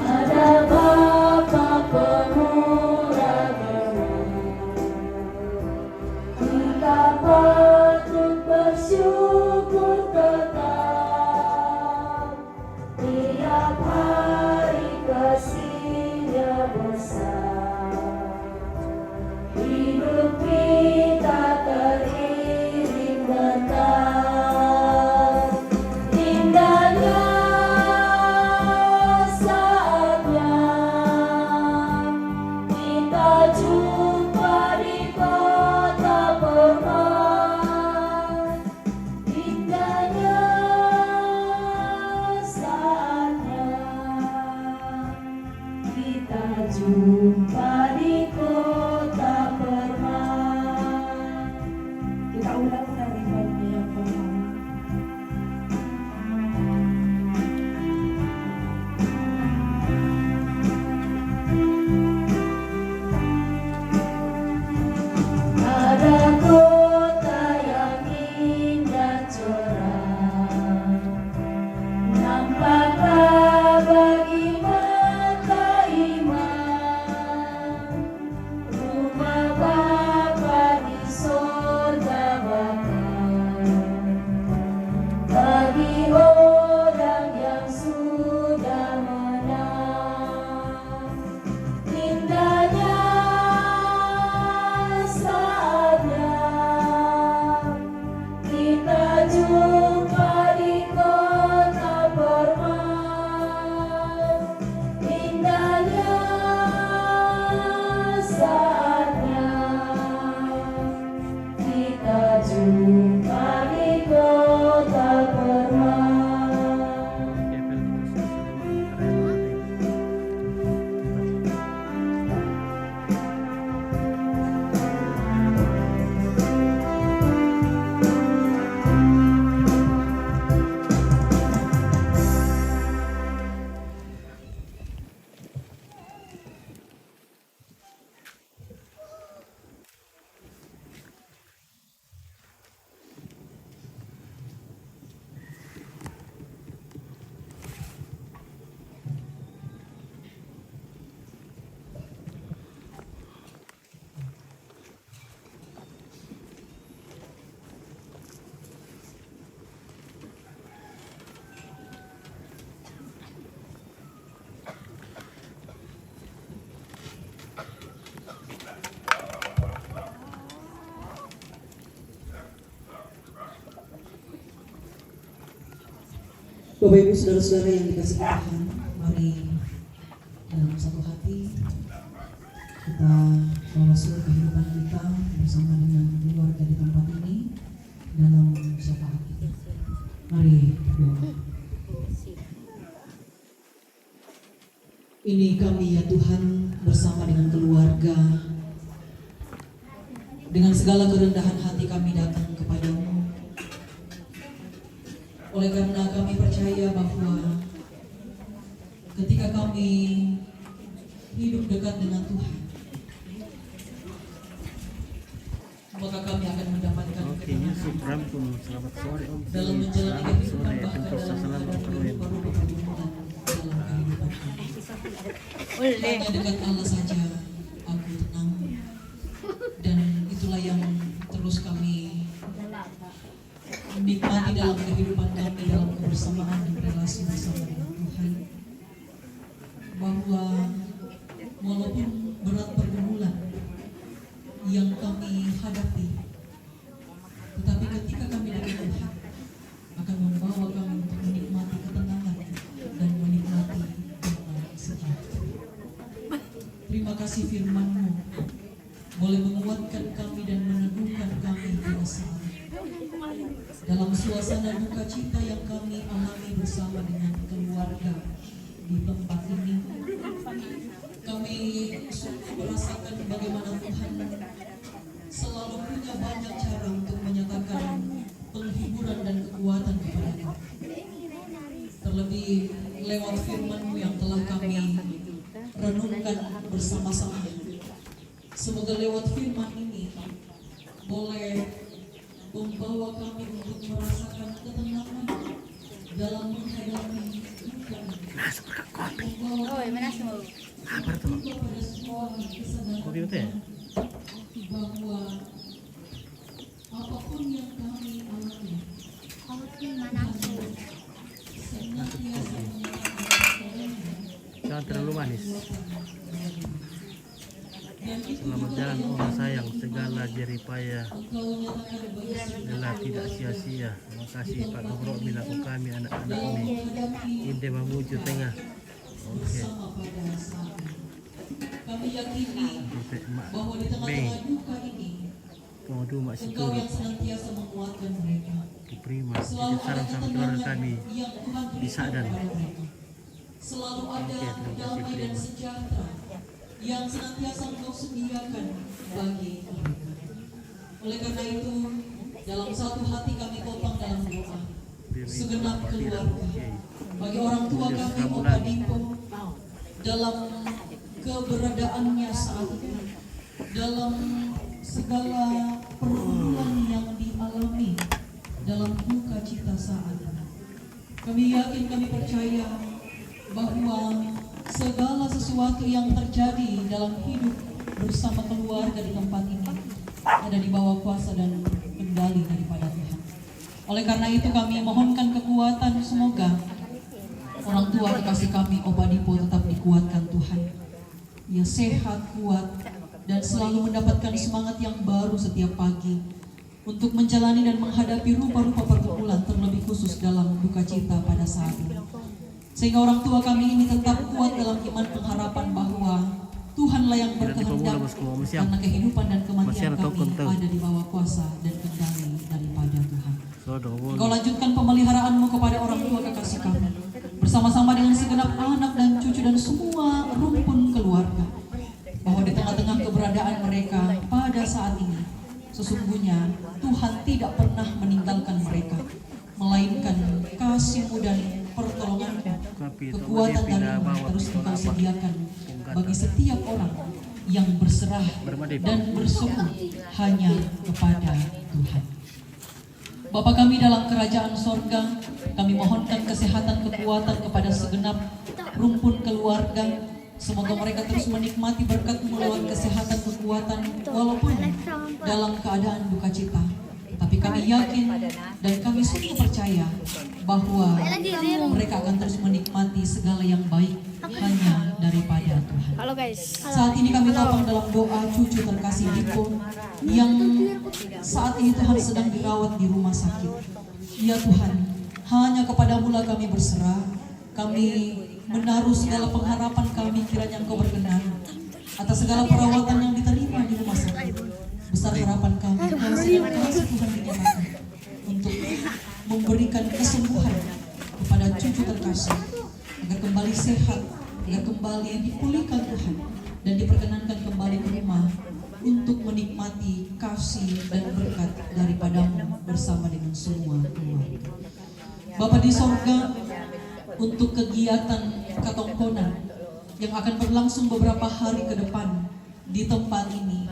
Ada Bapa pemurah kita patut bersyukur tetap, tiap hari kasih-Nya besar, hidup kita teriring berkah. Indahnya saatnya kita jumpa di kota Bernard. Indahnya saatnya kita jumpa di kota Bernard. Kita ulang dari bagian yang pertama. Ada kota yang indah cerah, nampaklah bagi mata iman, rumah Bapa di sorga bahkan, bagi orang yang sudah menang. Indahnya saatnya kita jumpa di kota Bernard. Indahnya saatnya kita jumpa di kota Bernard. Bapak Ibu Saudara-saudara yang dikasihi Tuhan, mari dalam satu hati kita bawa seluruh kehidupan kita bersama dengan keluarga di tempat ini dalam syafaat kita. Mari berdoa. Ini kami ya Tuhan bersama dengan keluarga, dengan segala kerendahan hati kami datang kepadamu. Oleh karena kami percaya bahwa ketika kami hidup dekat dengan Tuhan, maka kami akan mendapatkan ketenangan Selamat sore Om. dalam menjalani Selamat kehidupan, sore. bahkan dalam menghadapi rupa-rupa pergumulan dalam kehidupan kami. Hanya dekat Allah saja aku tenang, dan itulah yang terus kami menikmati dalam kehidupan kami, dalam kebersamaan dan relasi bersama dengan Tuhan, bahwa walaupun berat pergumulan yang kami hadapi, tetapi ketika kami dengan Tuhan akan membawa kami untuk menikmati ketenangan dan menikmati damai sejahtera. Terima kasih firman-Mu boleh menguatkan kami dan meneguhkan kami pada saat dalam suasana duka cita yang kami alami bersama dengan keluarga di tempat ini. Kami sungguh merasakan bagaimana Tuhan selalu punya banyak cara untuk menyatakan penghiburan dan kekuatan kepada kami. Terlebih lewat firman-Mu yang telah kami renungkan bersama-sama. Semoga lewat firman ini boleh membawa kami untuk merasakan ketenangan dalam menghadapi duka. Oh, mana semua? Apa itu? Kopi itu ya? Bahwa apapun yang kami alami, Kopi mana semua? Jangan terlalu manis. Selamat jalan orang sayang, segala jeripaya adalah tidak sia-sia. Terima kasih Pak Gubro bilaku kami anak-anak ini inde memuju tengah. Oke. kami yakini bahwa di tengah-tengah duka ini Pengodu mak Engkau situr yang senantiasa menguatkan mereka. prima. Selalu Titip salam ada sama keluarga ketenangan kami yang Tuhan di berikan Sadan. kepada mereka. Selalu ada Oke, terima kasih, damai dan prima. sejahtera yang senantiasa Engkau sediakan bagi mereka. Oleh karena itu, dalam satu hati kami topang dalam doa segenap keluarga, bagi orang tua kami Opa Dipo dalam keberadaannya saat ini, dalam segala pergumulan yang dialami dalam duka cita saat ini. Kami yakin, kami percaya bahwa segala sesuatu yang terjadi dalam hidup bersama keluarga di tempat ini ada di bawah kuasa dan kendali daripada Tuhan. Oleh karena itu kami mohonkan kekuatan, semoga orang tua kekasih kami Opa Dipo tetap dikuatkan Tuhan. Ia sehat, kuat, dan selalu mendapatkan semangat yang baru setiap pagi untuk menjalani dan menghadapi rupa-rupa pergumulan, terlebih khusus dalam duka cita pada saat ini. Sehingga orang tua kami ini tetap kuat dalam iman pengharapan bahwa Tuhanlah yang berkehendak, karena kehidupan dan kematian kami ada di bawah kuasa dan kendali daripada Tuhan. Engkau lanjutkan pemeliharaanmu kepada orang tua kekasih kami, bersama-sama dengan segenap anak dan cucu dan semua rumpun keluarga, bahwa di tengah-tengah keberadaan mereka pada saat ini, sesungguhnya Tuhan tidak pernah meninggalkan mereka, melainkan kasih-Mu dan pertolongan-Mu, kekuatan dari-Mu terus Engkau sediakan bagi setiap orang yang berserah dan bersungguh hanya kepada Tuhan. Bapa kami dalam kerajaan sorga, kami mohonkan kesehatan, kekuatan kepada segenap rumpun keluarga. Semoga mereka terus menikmati berkat-Mu lewat kesehatan, kekuatan, walaupun dalam keadaan duka cita. Tapi kami yakin dan kami sungguh percaya bahwa mereka akan terus menikmati segala yang baik hanya daripada Tuhan. Halo guys. Saat ini kami topang dalam doa cucu terkasih Dipo yang saat ini Tuhan sedang dirawat di rumah sakit. Ya Tuhan, hanya kepada-Mu lah kami berserah. Kami menaruh segala pengharapan kami, kiranya Engkau berkenan atas segala perawatan yang diterima di rumah sakit. Besar harapan kami kalau segala kasih Tuhan dinyatakan untuk memberikan kesembuhan kepada cucu terkasih, agar kembali sehat, agar kembali dipulihkan Tuhan, dan diperkenankan kembali ke rumah untuk menikmati kasih dan berkat daripada-Mu bersama dengan semua keluarga. Bapa di sorga, untuk kegiatan katongkonan yang akan berlangsung beberapa hari ke depan di tempat ini,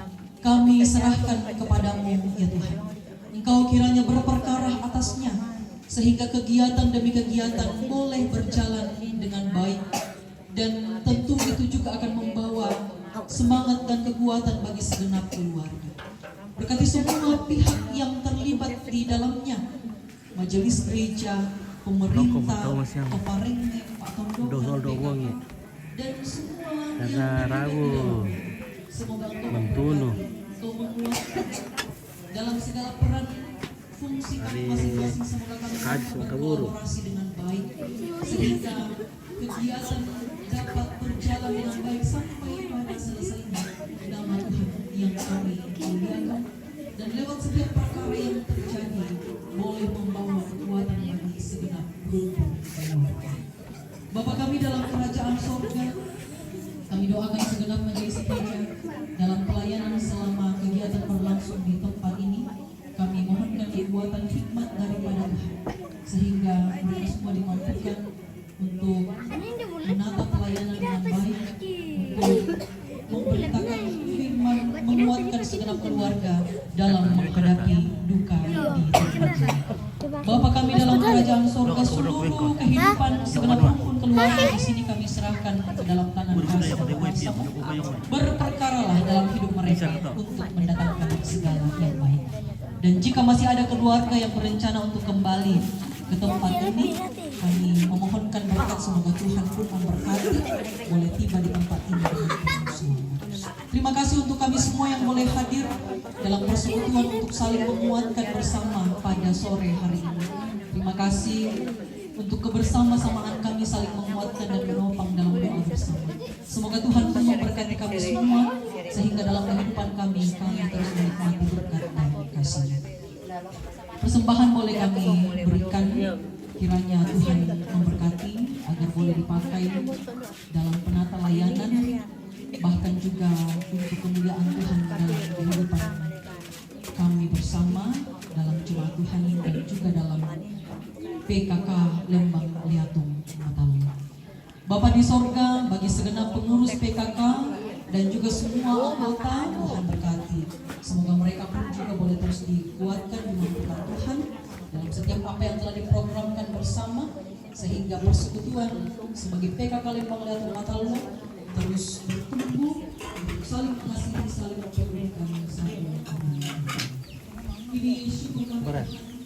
kami serahkan kepada-Mu ya Tuhan. Engkau kiranya berperkara atasnya, sehingga kegiatan demi kegiatan boleh berjalan dengan baik, dan tentu itu juga akan membawa semangat dan kekuatan bagi segenap keluarga. Berkati semua pihak yang terlibat di dalamnya, majelis gereja, pemerintah, pemerintah, Pak Tondo, dan semua Karena ragu semoga engkau membunuh engkau menguatkan dalam segala peran fungsi kami masing-masing. Semoga kami berkolaborasi dengan baik sehingga kegiatan dapat berjalan dengan baik sampai pada selesainya nama Tuhan yang kami muliakan, dan lewat setiap perkara yang terjadi boleh membawa kekuatan bagi segenap rumpun keluarga. Bapa kami dalam kerajaan sorga, kami doakan segenap majelis gereja dalam pelayanan selama kegiatan berlangsung di tempat ini. Kami mohonkan kekuatan hikmat daripada Tuhan, sehingga mereka semua dimampukan untuk menata pelayanan dengan baik, untuk memberitakan firman, menguatkan segenap keluarga dalam menghadapi duka di tempat ini. Bapa kami dalam kerajaan sorga, seluruh kehidupan segenap rumpun keluarga di sini kami serahkan ke dalam tangan kasih bersama. Berperkaralah dalam hidup mereka untuk mendatangkan segala yang baik. Dan jika masih ada keluarga yang berencana untuk kembali ke tempat ini, kami memohonkan berkat, semoga Tuhan pun memberkati boleh tiba di tempat ini dengan semua. Terima kasih untuk kami semua yang boleh hadir dalam persekutuan untuk saling menguatkan bersama pada sore hari ini. Terima kasih untuk kebersama-samaan kami saling menguatkan dan menopang dalam doa bersama. Semoga Tuhan pun memberkati kami semua, sehingga dalam kehidupan kami terus menikmati berkat dan kasih. Persembahan boleh kami berikan, kiranya Tuhan memberkati agar boleh dipakai dalam penata layanan, bahkan juga untuk kemuliaan Tuhan dalam kehidupan kami bersama dalam jemaat Tuhan dan juga dalam PKK Lembang Liatung Matalu. Bapa di sorga, bagi segenap pengurus PKK dan juga semua anggota, Tuhan berkati. Semoga mereka pun juga boleh terus dikuatkan, dimampukan Tuhan dalam setiap apa yang telah diprogramkan bersama, sehingga persekutuan sebagai PKK Lembang Liatung Matalu terus bertumbuh untuk saling mengasihi, saling memperlukan satu sama lain. Ini syukur kami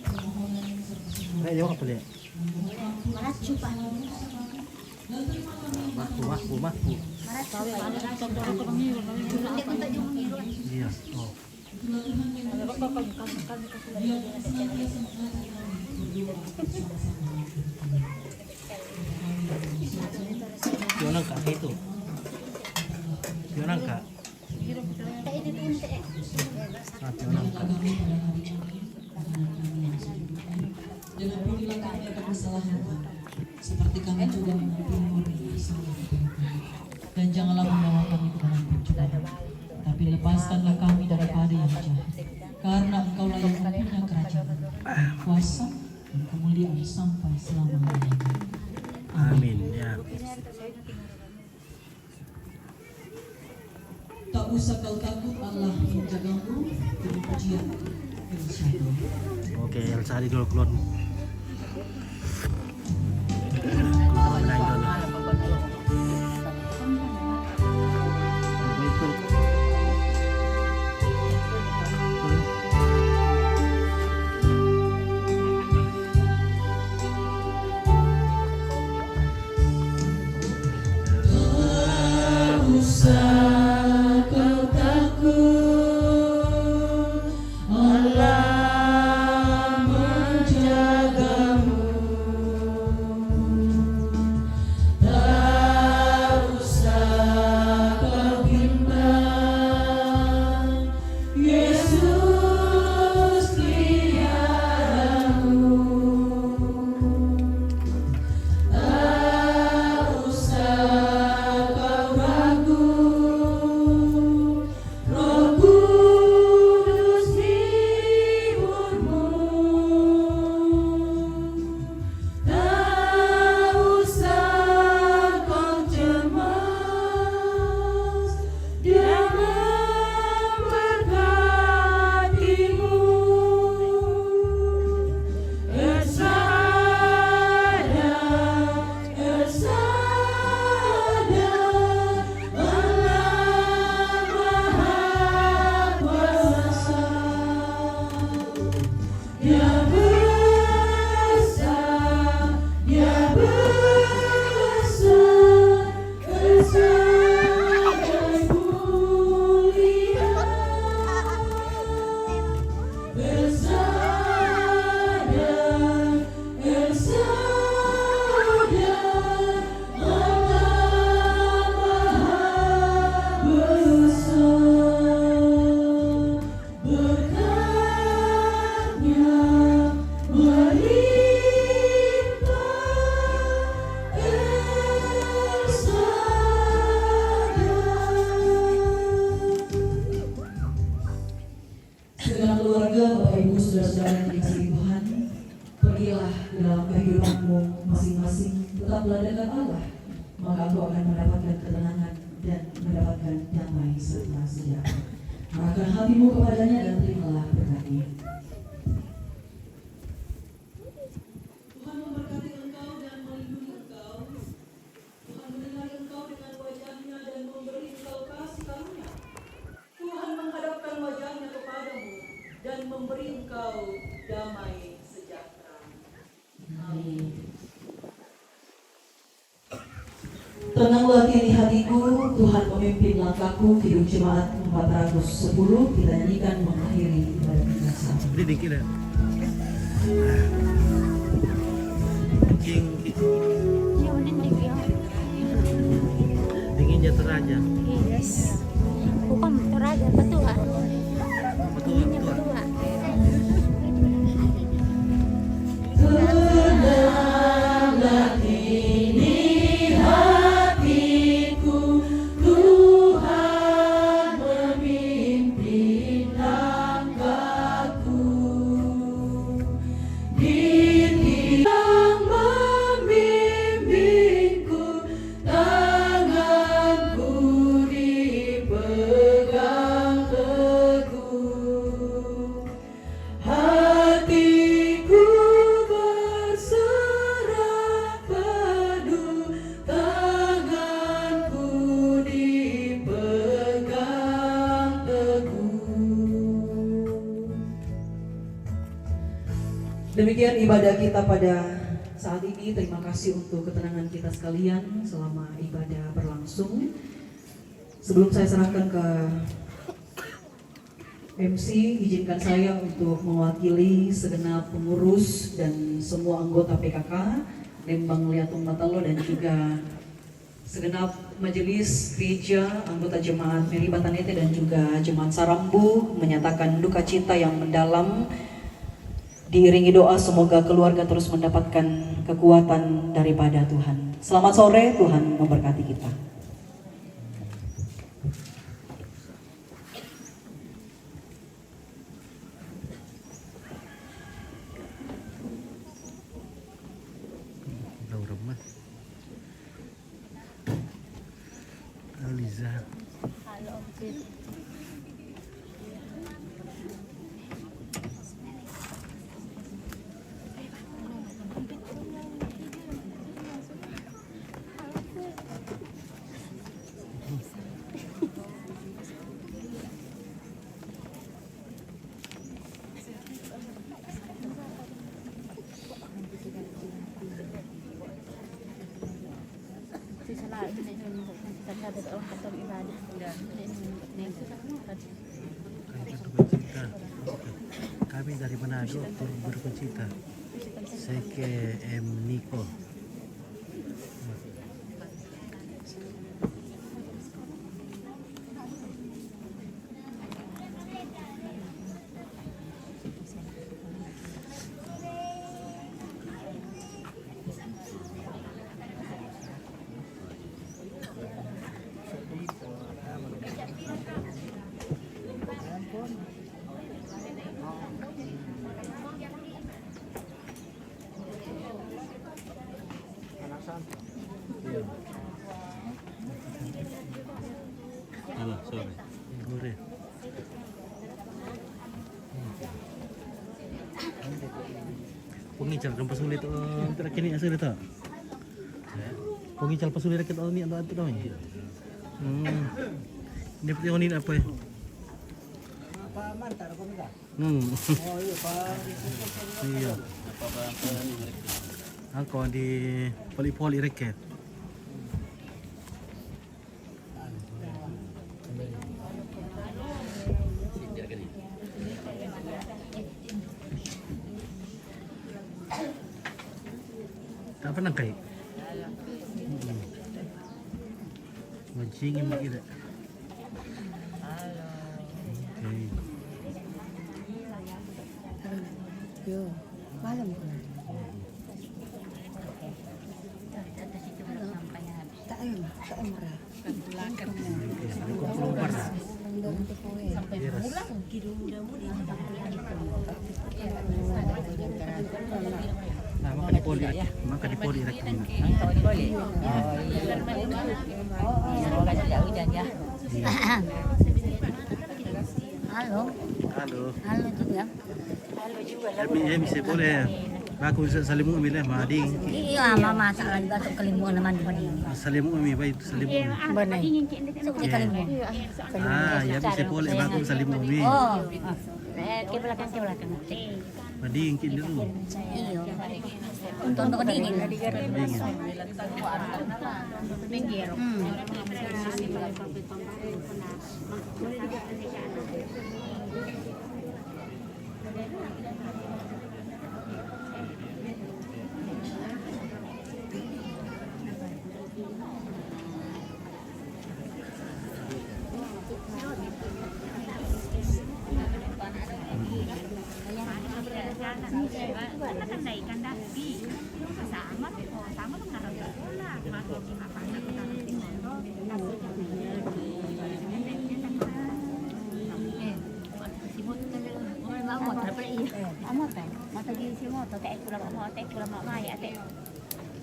permohonan serta semua. Mana cuba? Mahku. Iya. Oh. Yonang kak itu. Yonang kak. Dan ampunilah kami akan kesalahan kami, seperti kami juga mengampuni orang yang salah kepada kami. Dan janganlah membawa kami ke dalam pencobaan, tapi lepaskanlah kami daripada yang jahat. Karena Engkaulah yang mempunyai kerajaan, kuasa, dan kemuliaan sampai selama-lamanya. Amin. Ya. Tak usah kau takut, Allah menjagamu. Dengan pujian El Shaddai. Oke, El Shaddai dulu keluar. Allah menjaga. keluarga, Bapak Ibu, saudara-saudara yang dikasihi Tuhan, pergilah di dalam kehidupanmu masing-masing, tetaplah dekat Allah, maka engkau akan mendapatkan ketenangan dan mendapatkan damai serta sejahtera. Arahkan hatimu kepadanya dan terimalah berkatnya. Tuhan memberkati engkau dan melindungi engkau. Tuhan mendengar engkau dengan wajahnya dan memberi engkau kasih karunia. Tuhan menghadapkan wajahnya kepadamu dan memberi engkau damai sejahtera. Amin. Tenanglah kini hatiku, Tuhan memimpin langkahku. Hidup Jemaat 410 kita nyanyikan mengakhiri ibadah kita sama. Beli dikit ya. Dingin jatuh aja. Yes. Bukan Toraja, Betua. Betul. Betua. Tenanglah kini hatiku, Tuhan memimpin langkahku. Dia yang membimbingku, tanganku dipegang teguh. Hatiku berserah penuh, tanganku dipegang teguh. Demikian ibadah kita pada saat ini. Terima kasih untuk ketenangan kita sekalian selama ibadah berlangsung. Sebelum saya serahkan ke MC, izinkan saya untuk mewakili segenap pengurus dan semua anggota PKK Lembang Liatung Matalo dan juga segenap majelis gereja, anggota jemaat Meri Batanete dan juga jemaat Sarambu menyatakan duka cita yang mendalam. Diiringi doa semoga keluarga terus mendapatkan kekuatan daripada Tuhan. Selamat sore, Tuhan memberkati kita. Laura mah. Aliza. Halo, Kami dari Manado turut berduka cita. Seke M. Niko. Halo, sore. Sore. Pengical kan pasulit terakhir ni asal itu. Pengical pasulit rakyat ni atau itu dong. Ini putih ini apa ya? Apa mantar kau minta? Oh iya Pak. Iya. Aku di poli-poli rakyat. Tak pernah kait. Wajib ini kita. Okay. Yo, malam ko. Tak ayun mara. Kumpul-kumpul. Sampai bulan. Nah, maka di poli rek. Halo. Halo. Halo juga. Ya bisa boleh. Aku bisa salimu milih mading. Iya, mama salah juga tuh kelimu naman di mana. Salimu mi baik salimu. Benar. Suka kelimu. Ah, ya bisa boleh aku salimu mi. Oh. Ke belakang. Mading kin dulu. Iya. Untuk dingin. Dingin. Pinggir.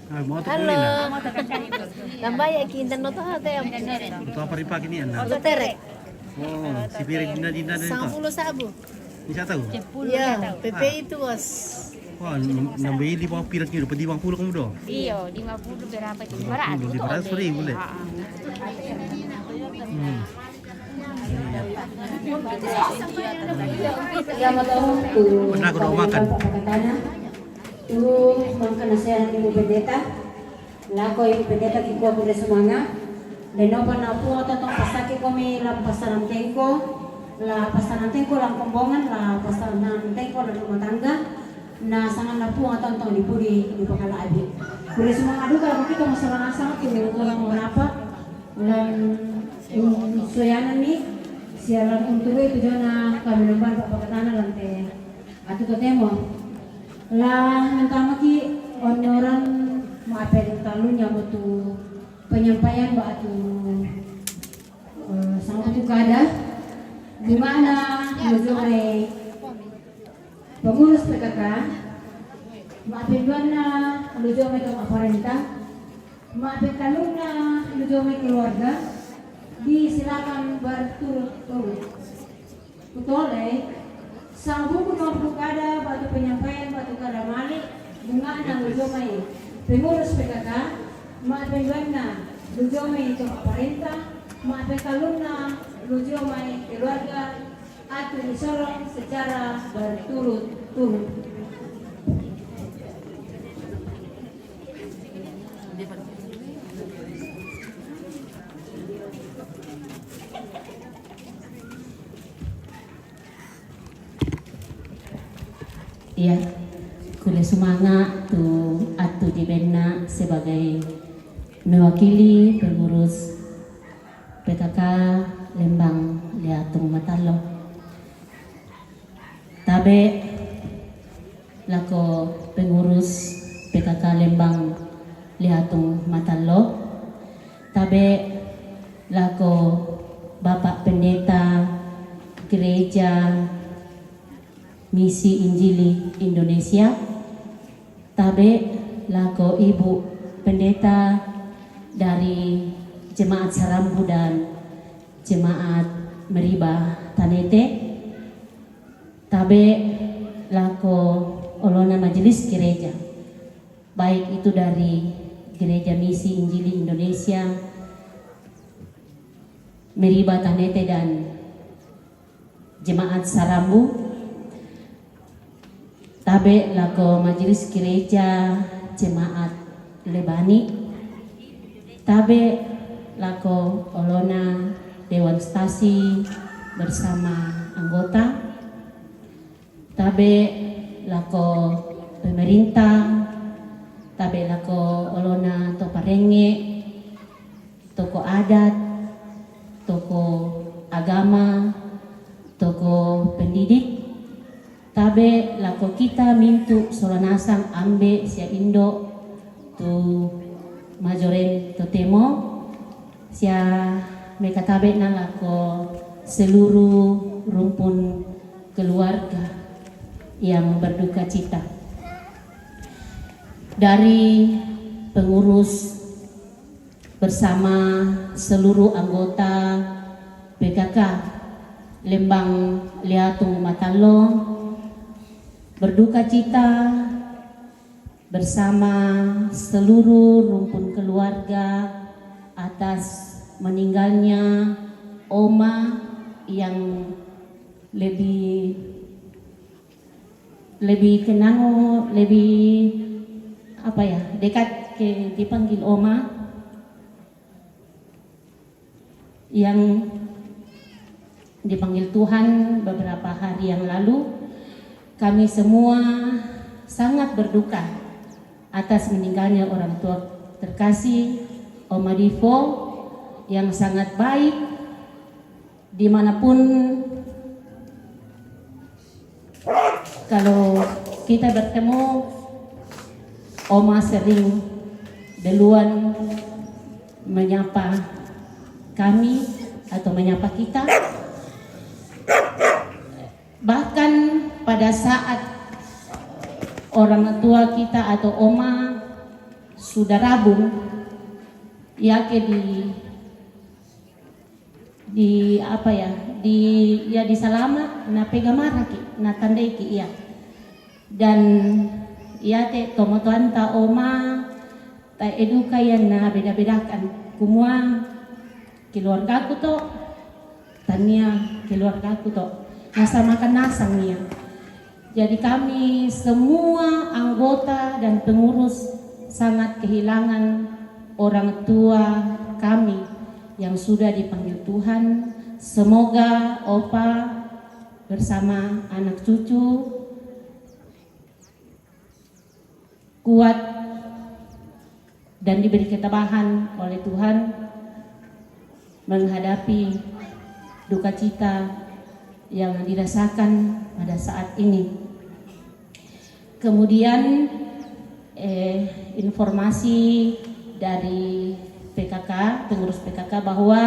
Ah, mau tu boleh lah. Tambah ya kintan no tuh hati yang Untuk apa dipakai ni anda? auto terek. Oh, si piring dina dari tu. 10 sabu. Bisa tahu? Ya, PP itu was. Wah, nambah di bawah piring ni, dapat 50 kamu dah. Iya, 50 berapa itu? 200. 200 free boleh. Selamat tahun tuh. Pernah aku dah makan. Tuh makan nasihat Ibu Pendeta. Lako Ibu Pendeta kiko boleh semangat. Dan apa napu atau tong pasaki kami la pasaran tengko, la pasaran tengko lang kombongan, la pasaran tengko la rumah tangga. Na sangat napu atau tong dipuri di pakala abi. Boleh semangat aduh kalau kita masalah sangat ini orang mau apa? Dan soyanan ni siaran untuk itu jana kami lembah bapak katana lantai atau ketemu lah mentama ki orang maafin talunya butuh penyampaian batu sama tu kada di mana menjore pengurus PKK maafin dana menjore ke pemerintah maafin taluna menjore keluarga disilakan berturut-turut. Betul sang buku nomor kada batu penyampaian batu kada malik bunga nang lujomai pengurus PKK maafin dana lujomai ke pemerintah maafin taluna lujomai keluarga atau disorong secara berturut-turut. Ya, kuliah semangat tu atu di Bena sebagai mewakili pengurus PKK Lembang Liatung Matalo. Tabe lako pengurus PKK Lembang Liatung Matalo. Tabe lako Bapak Pendeta Gereja Misi Injili Indonesia. Tabe lako Ibu Pendeta dari Jemaat Sarambu dan Jemaat Meriba Tanete. Tabe lako Olona Majelis Gereja, baik itu dari Gereja Misi Injili Indonesia, Meriba Tanete dan Jemaat Sarambu. Tabe lako Majelis Gereja Jemaat Lebani. Tabe lako Olona Dewan Stasi bersama anggota. Tabe lako pemerintah. Tabe lako Olona Toparenge, toko adat, toko agama, toko pendidik. Tabe lako kita mintu solanasang ambe sia Indo tu majoren totemo sia meka tabe na lako seluruh rumpun keluarga yang berduka cita. Dari pengurus bersama seluruh anggota PKK Lembang Liatung Matalo berduka cita bersama seluruh rumpun keluarga atas meninggalnya Oma yang lebih kenal, lebih apa ya, dekat ke dipanggil Oma, yang dipanggil Tuhan beberapa hari yang lalu. Kami semua sangat berduka atas meninggalnya orang tua terkasih Oma Divo yang sangat baik. Dimanapun kalau kita bertemu, Oma sering duluan menyapa kami atau menyapa kita. Bahkan pada saat orang tua kita atau Oma sudah rabun, ya ke di apa ya, di salama na pegamara ki na tandai ki iya, dan ya te tomotuan ta Oma ta eduka yan na beda-bedakan kumua keluarga ku to tania keluarga ku to nasa makan nasang niya. Jadi kami semua anggota dan pengurus sangat kehilangan orang tua kami yang sudah dipanggil Tuhan. Semoga Opa bersama anak cucu kuat dan diberi ketabahan oleh Tuhan menghadapi duka cita yang dirasakan pada saat ini. Kemudian informasi dari PKK, pengurus PKK, bahwa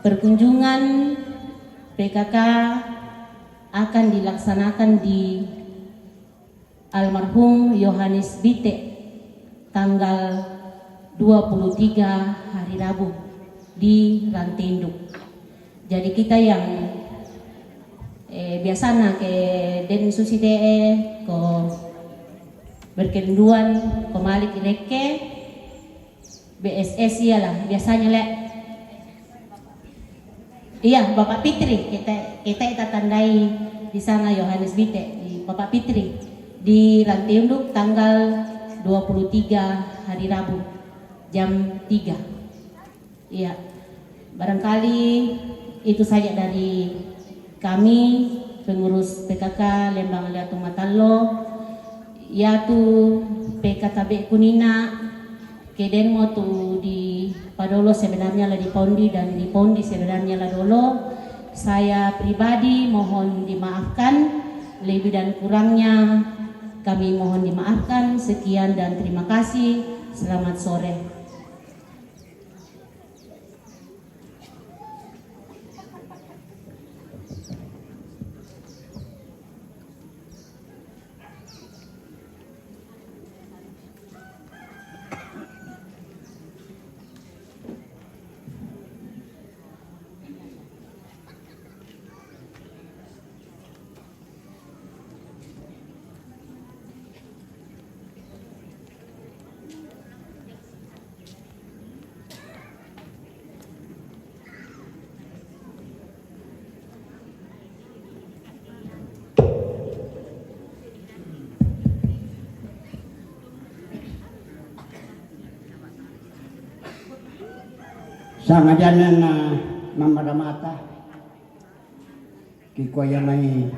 perkunjungan PKK akan dilaksanakan di almarhum Yohanes Bite tanggal 23 hari Rabu di Rantinduk. Jadi kita yang biasanya ke Den Susite ko berkenduan kemalik ileke BSS ialah biasanya le. Iya, Bapak Fitri kita tandai di sana Yohanes Bite di Bapak Fitri di Rantinduk tanggal 23 hari Rabu jam 3. Iya. Barangkali itu saja dari kami pengurus PKK Lembang Liatung Matalo, yaitu PKKB Kunina keden mo tu di Padolo sebenarnya lah di Pondi, dan di Pondi sebenarnya lah Dolo. Saya pribadi mohon dimaafkan, lebih dan kurangnya kami mohon dimaafkan. Sekian dan terima kasih. Selamat sore. Sangajanan na mamaramata kikuya may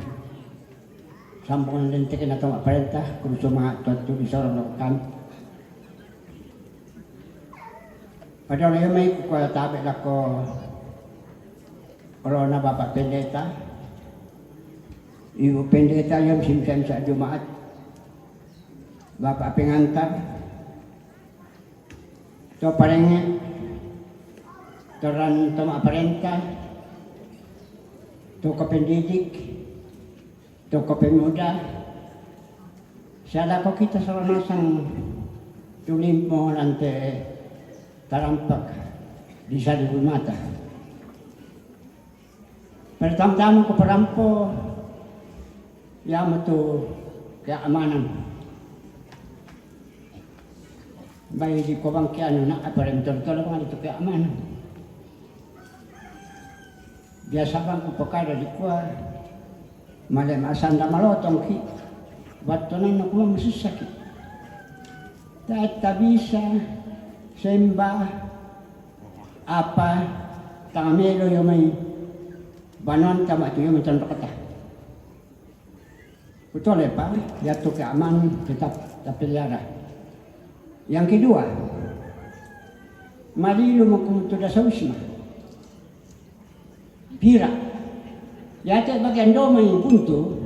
sambungan din tikin na itong aparenta kung mga tuwad di sa orang lakukan. Padahal yung may kukuya tabi na ko corona Bapak Pendeta. Ibu Pendeta yung simsam sa Jumaat. Bapak pengantar. So paling Toran toma aparenta tokoh pendidik, tokoh pemuda, siapa kita Salanasan tulimpo nanti tarampak di Sadi Mata. Pertama-tama ko perampo, yamo tu keamanan. Bayi di kobang kiano nak apa yang betul-betul apa itu keamanan. Biasa bang upakada di kuah, malam asanda malotong ki, batunan aku masusaki. Tak bisa sembah apa tangamelo yung may banon tama itu yung macam kata. Betul ya Pak, yaitu keamanan tetap terpelihara. Yang kedua, malilu makumtuda sa wisma. Pira. Yate bagian doma yung punto,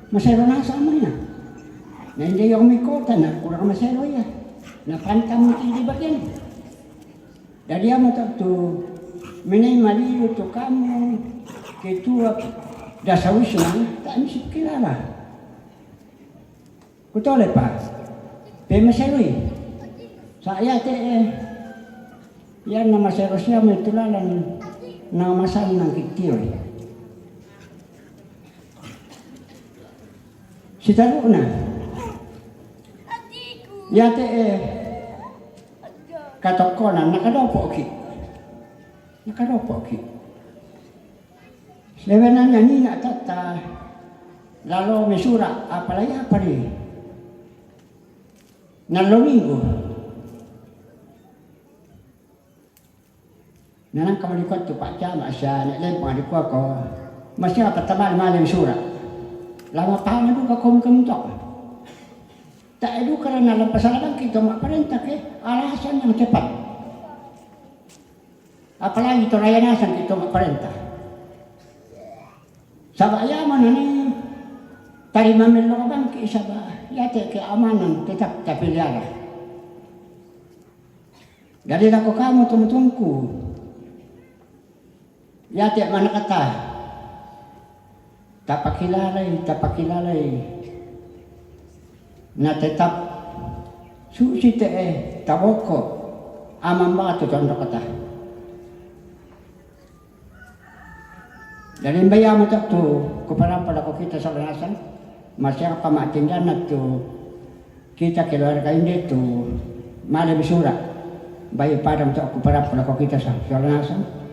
masero na sama niya. Na hindi yung may kota na, kurang masero ya. Napantam mo hindi bagian. Dari amo tu menay malilu tu kamu ketua dasa wisma, tak mesti kilala. Betul Pak. Pemasero saya yan na masero siya may tulalan na masal ng kitiyo. Si taro na. Yate katokonan nakadopo ki. Nakadopo ki. Lebanan niya nina tata lalo mesura apalaya pari. Nalominggo. Nanang kamalikot tu Pak Jama siya naglempang di ko ako masya patamal malam sura. Lama pahaman du ka kumkumtok. Tak edu karena lampasan kita mak perintah ke alasan yang cepat. Apalagi itu raya nasan kita mak perintah. Sabak yaman ini tarima melo bangki sabak yate keamanan tetap terpelihara. Dari aku kamu tunggu-tunggu. Ya tiap mana kata tapakilalay na tetap susi tawoko amang batu contoh kata dari bayam tak tu kepada pada kita Salanasan masyarakat pamatindan tu kita keluarga ini tu malam surat bayi padam tak kepada pada kita Salanasan.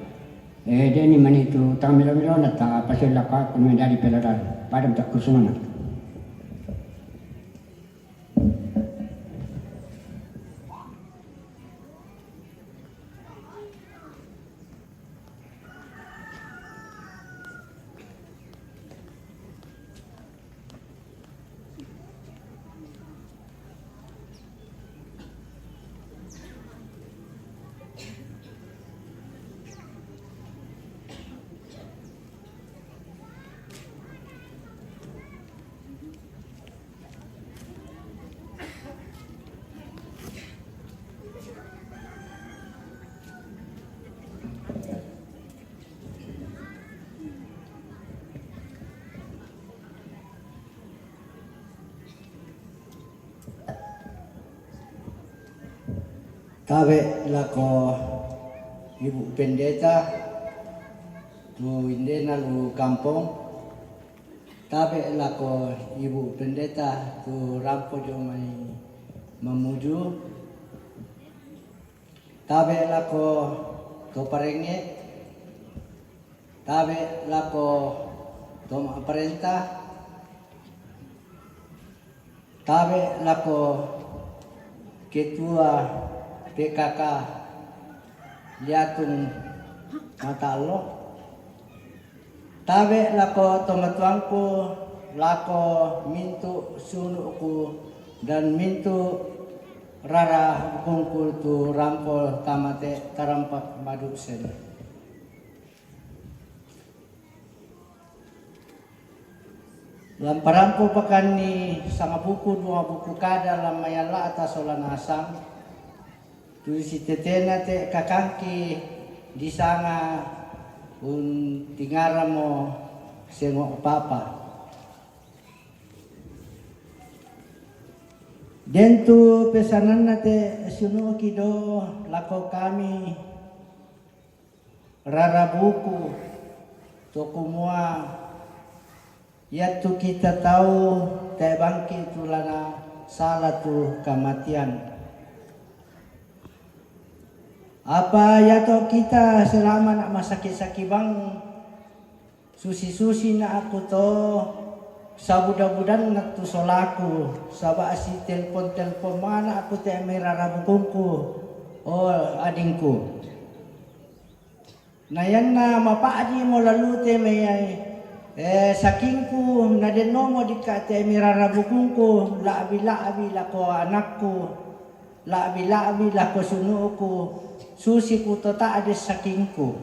Dia ni mana itu tang milo-milo na ta pasal laka kung dari peladan padam tak kursumana. Tabe lako Ibu Pendeta tu indena lu kampung. Tabe lako Ibu Pendeta tu rampo jomai memuju. Tabe lako to parenge. Tabe lako to perintah. Tabe lako ketua PKK liatung mata Allah. Tabe lako tomatuangku lako mintu sunuku dan mintu rara bungkul tu rampol tamate tarampak maduk sen. Lamparampo pakan ni sama buku dua buku kada lamayala atas Salanasan. Tu si tetena te kakangki di sana tingara mo sengok papa. Dan tu pesanan nate sunu kido lako kami rarabuku toko mua ya tu kita tahu te bangki tu lana salah tu kematian. Apa ya to kita selama nak masaki-saki bang susi-susi nak aku to sabuda-budan nak tu solaku sabak si telpon mana aku te merarabukungku oh adingku nayan na mapaadi mo lalu te may sakingku na deno mo di ka te merarabukungku laabi lako anakku laabi lako sunuku susi ku to ta ades sakingku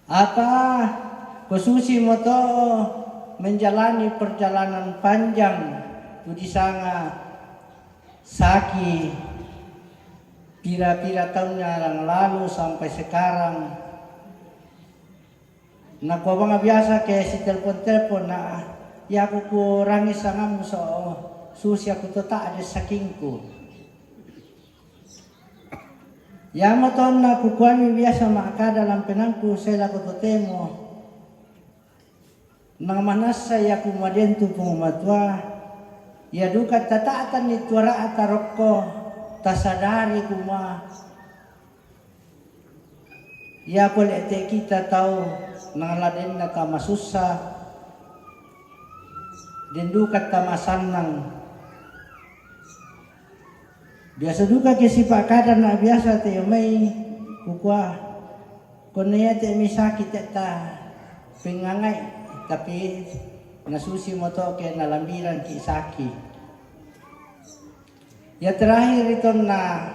apa khususi mo to menjalani perjalanan panjang tu di sana saki pira-pira tahun yang lalu sampai sekarang nak ko bang biasa ke si telepon na ya aku kurangi sangamu so susi aku to tak ada sakingku ya mo to na kukuani biasa maka dalam penangku saya laku totemo nang manas saya kumadentu pumatua ya duka tataatan ni tuara ataroko tasadari kuma ya boleh te kita tahu nang laden na tama susah dan duka tama sanang biasa duka ke sipak kadang na biasa te may kukwa konya te misaki te ta pengangai tapi nasusi mo to ke nalambiran ki saki ya terakhir itu na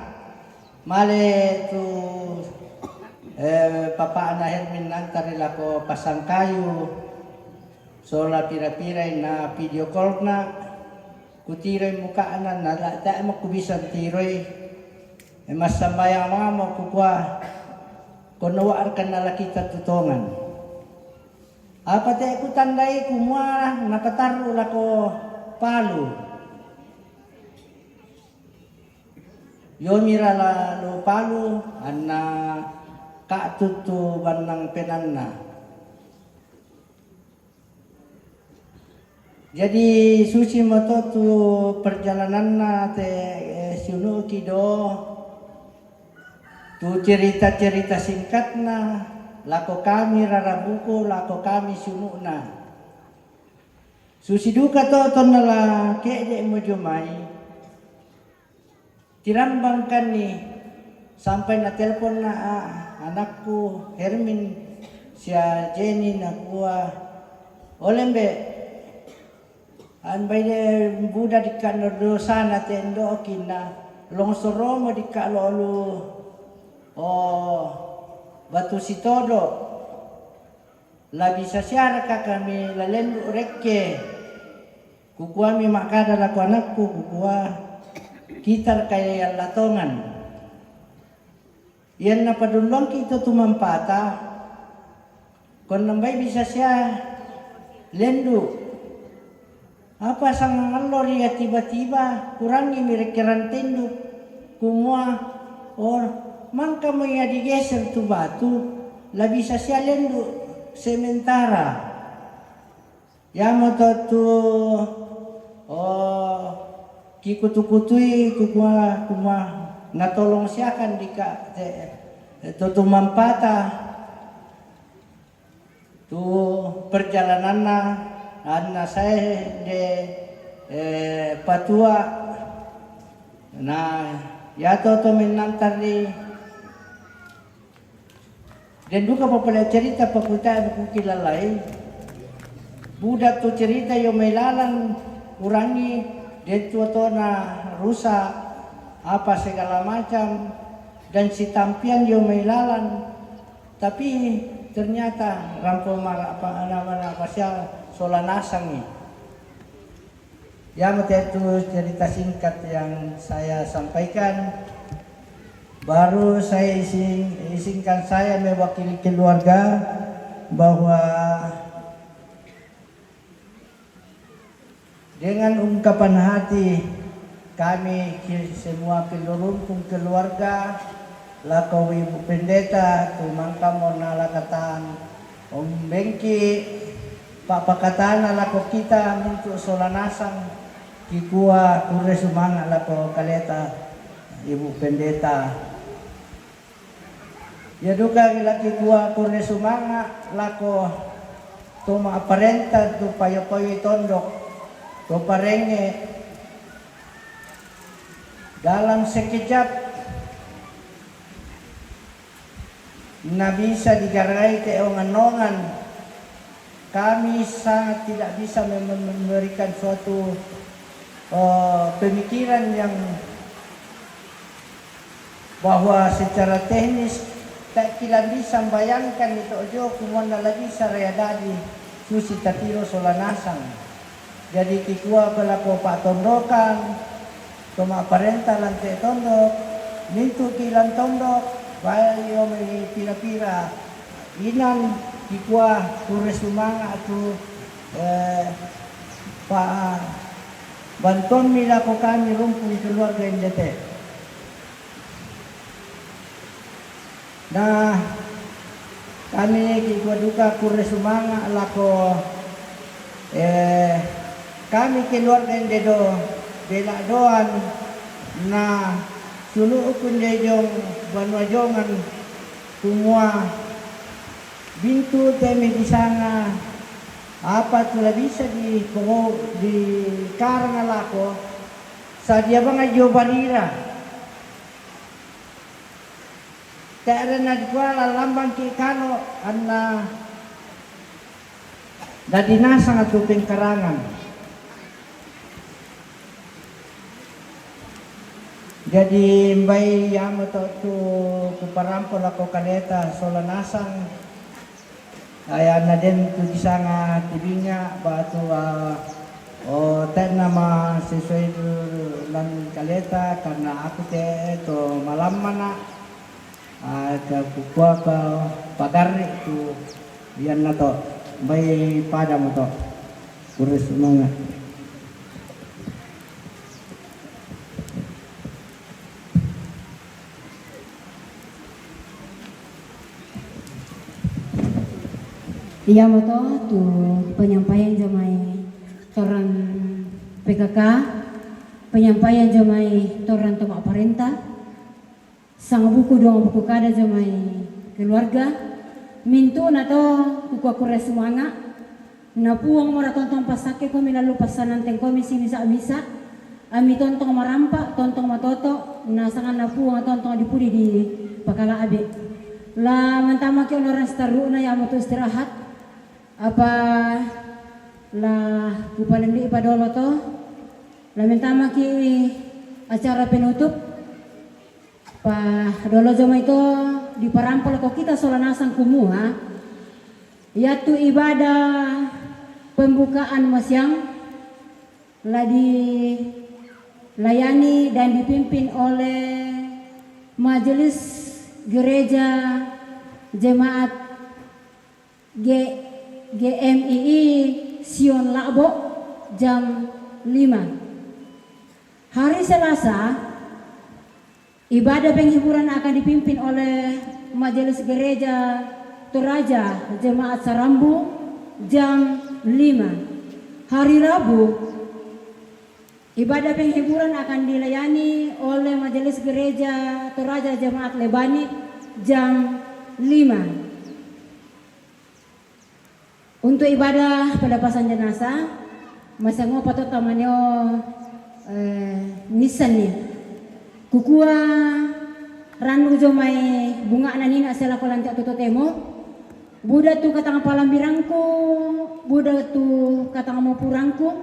male tu papa ana Hermin nantari lako pasang kayu sola pira-pira na video call na kutiray muka anan na ta mo kubisan tiroy mas sambayang mga mo kukwa kunawaan ka na kita tutongan apa te ku tandai kumua napataru lako palu yo mira la lo palu anna ka tutu banang penanna jadi suci moto tu perjalanan na te sunu kido tu cerita-cerita singkatna lako kami rarabuku lako kami sununa susi duka to nala kede mo jumai tirambangkan ni sampai na telepon na anakku Hermin siya Jenny na kuwa olembe an bayde buda di kanado sana tendo kina longsoro mo di kalolu oh batu sitodo labi sasyara ka kami lalendu rekke kukua mi makada laku anakku kukua kita kaya latongan yan na padulong kita tumampata kon nambay bisa siya lendu apa sang ngalori ya tiba-tiba kurangi mirekiran tenduk kumua or man kamu ya digeser tu batu la bisa siya lendu sementara ya mo tu oh kikutu-kutui kuma natolong siya kan dika tu mampata tu perjalanan na saya de patua na ya to menantari dan duka papala cerita paputa aku kilalai budak tu cerita yo melalang urangi dan tu na rusak apa segala macam dan si tampian yo melalang tapi ternyata rampo marah apa siya solanasang ni ya mati itu cerita singkat yang saya sampaikan Baru saya izinkan saya mewakili keluarga bahwa dengan ungkapan hati kami semua pelurumpung keluarga lako Ibu Pendeta tumangka mo nalakatan bengki pakatan lako kita untuk solanasang kikua kure sumanga lako kaleta Ibu Pendeta. Ya duka laki kuha kure sumanga lako tuma aparenta tu payo-payo tondok tu parenge dalam sekejap na bisa digarai ke ongan-ongan. Kami sangat tidak bisa memberikan suatu pemikiran yang bahwa secara teknis tak kila bisa bayangkan itu ojo kumana lagi saraya dadi susi tatiro solanasang. Jadi kikua pelako pak tondokan toma aparenta lante tondok mintu kilan tondok bayo may pira-pira inan kikua kure sumanga atu pa banton mila ko kami rumpun keluarga indete. Nah, kami kikwa duka kure sumanga lako kami keluarga indedo bela doan na sunu ukun dejong banwajongan semua bintu temi di sana apa tulah bisa di karang lako sadia bang ajo barira. Kaya na dikuala lambang kikano anna dadinasang at tuping karangan. Jadi mbay yamo to kuparampol ako kaleta solanasang ay na din to disanga tibinga bato o ten nama sesuai lang kaleta karena aku te to malaman na ada kukua ka pagari tu yan na to may pada mo to kurus mga iya mo to tu penyampaian jamai toran PKK penyampaian jamai toran toma aparenta sang buku dong buku kada jamai keluarga mintu na to kuku kure semanga na puang mara tontong pasake ko minalu pasanan teng komisi misa ami tontong marampa tontong matoto na sangan na puang tontong dipudi di pakala abe la mantama ki onoran staru na ya moto istirahat apa la kupalendi padolo to la mantama ki acara penutup pa dolo joma itu diparampol ko kita solanasang kumua yaitu ibadah pembukaan masyang lah dilayani dan dipimpin oleh Majelis Gereja Jemaat GMII Sion Labo jam 5 hari Selasa. Ibadah penghiburan akan dipimpin oleh Majelis Gereja Toraja Jemaat Sarambu jam 5. Hari Rabu ibadah penghiburan akan dilayani oleh Majelis Gereja Toraja Jemaat Lebani jam 5. Untuk ibadah pelepasan jenazah masa ngopo to tamanyo nisannya kukua ranu jomai bunga ananina sela kolantia toto temo buda tu katang palambirangku buda tu katang mo purangku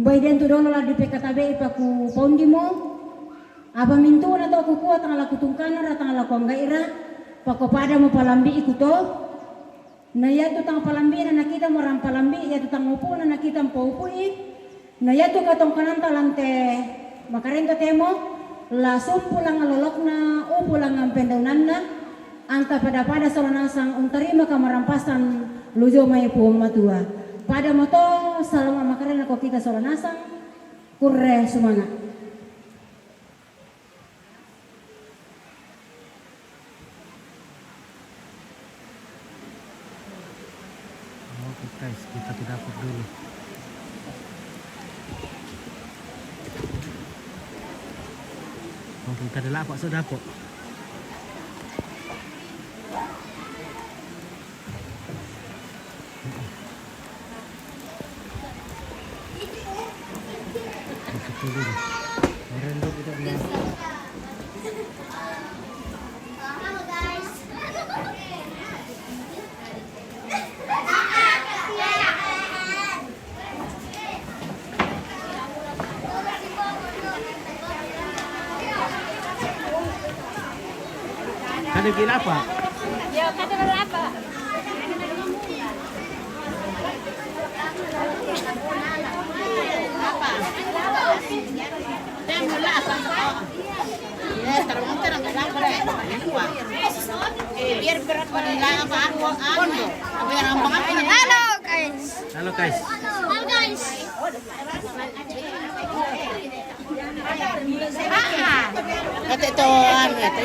baiden tu dono la di PKTB ipaku pondimo apa mintu na to kukua tang la kutungkana ra tang la konggaira pako pada mo palambi ikuto na ya tu tang palambi na kita mo ram palambi ya tu tang upu na kita mpopui na ya tu katong kanan talante makarento temo la sumpulang lolokna upulang pendonanna anta pada soranasang terima kamarampasan lujo mai puong matua pada moto salam makarena ko kita soranasang kurre sumana. Oke guys, kita ke dapur dulu. Oke, kita adalah apa sudah dapur. Ada gila apa? Ya, kata apa? Biar berat pada apa aku biar ambang apa. Halo guys. Halo guys. Halo guys. Ito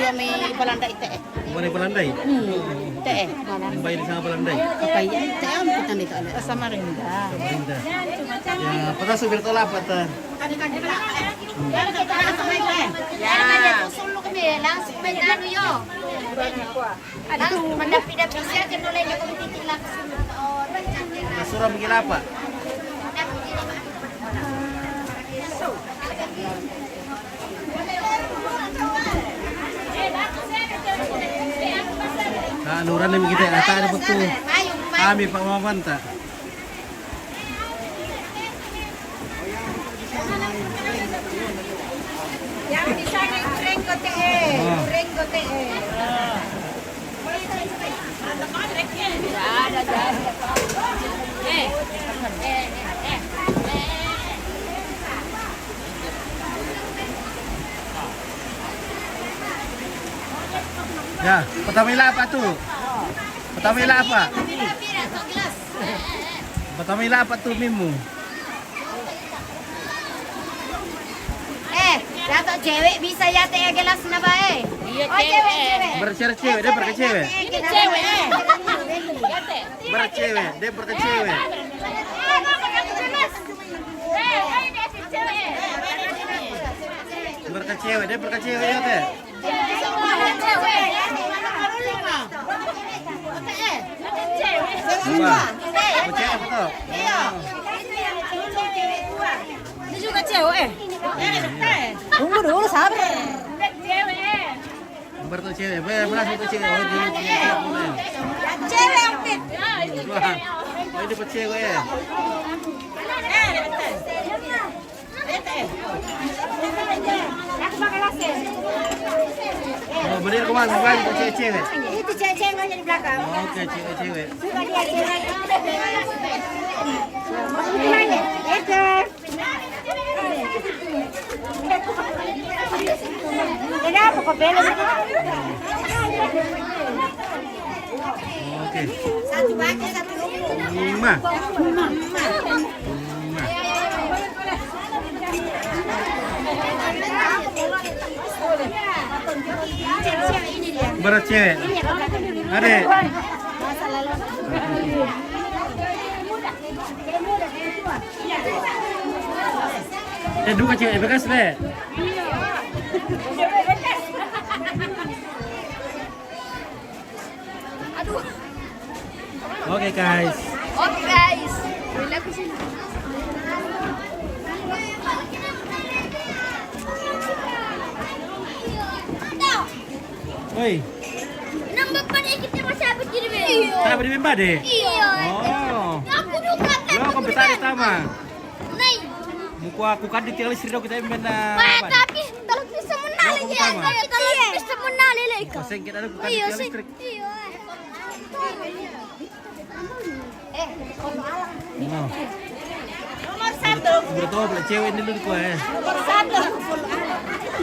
yung may palanday ite. Mana Palandai? Ite. Yang bayar sama Palandai. Okay, ite ang putan dito ulit. Sa Marinda. Samarinda. Ya, pernah supir tol apa tuh? Ya. Solo kami langsung may ano yo. Langsung mandapi-dapi siya kinulay niyo kung titilak sa Surah bikin apa? Aluran namin kita, ata ada betul. Kami Pak Muhammad tak. Yang di sana kureng kote kureng kote ada Ya, pertama apa tuh? Pertama apa? Pertama apa tuh Mimu? Dato cewek bisa ya teh gelas na ba Iya cewek. Bercewek, dia berkecewek. Ini cewek Bercewek, dia berkecewek. Berkecewek, dia berkecewek ya teh. Semua. Bercewek betul. Ini juga cewek. Tunggu dulu sabar. Berkecewek, berasa bercewek. Oh, dia Cewek Opit. Wah, oh ini bercewek ya. Oh, bener kemana? Balik ke cewek-cewek. Itu cewek-cewek di belakang. Oke, cewek-cewek. Suka dia cewek. Itu. Kenapa kok belum? Oke. Satu baju, satu Lima. Berat cewek. Ada. Dua cewek bekas deh. Oke guys. Oke guys. Relax sini. Oi. Nambah pada kita masih habis jadi be. Tak beri member deh. Iya. Oh. Aku juga kan. Lo komputer sama. Nih. Muka aku kan detail istri dok kita benda. Tapi kalau bisa menali ya. Kalau bisa menali lah ikut. Koseng kita ada bukan detail listrik. Iya. No. Nomor 1. Bertemu cewek dulu di kue. Nomor 1.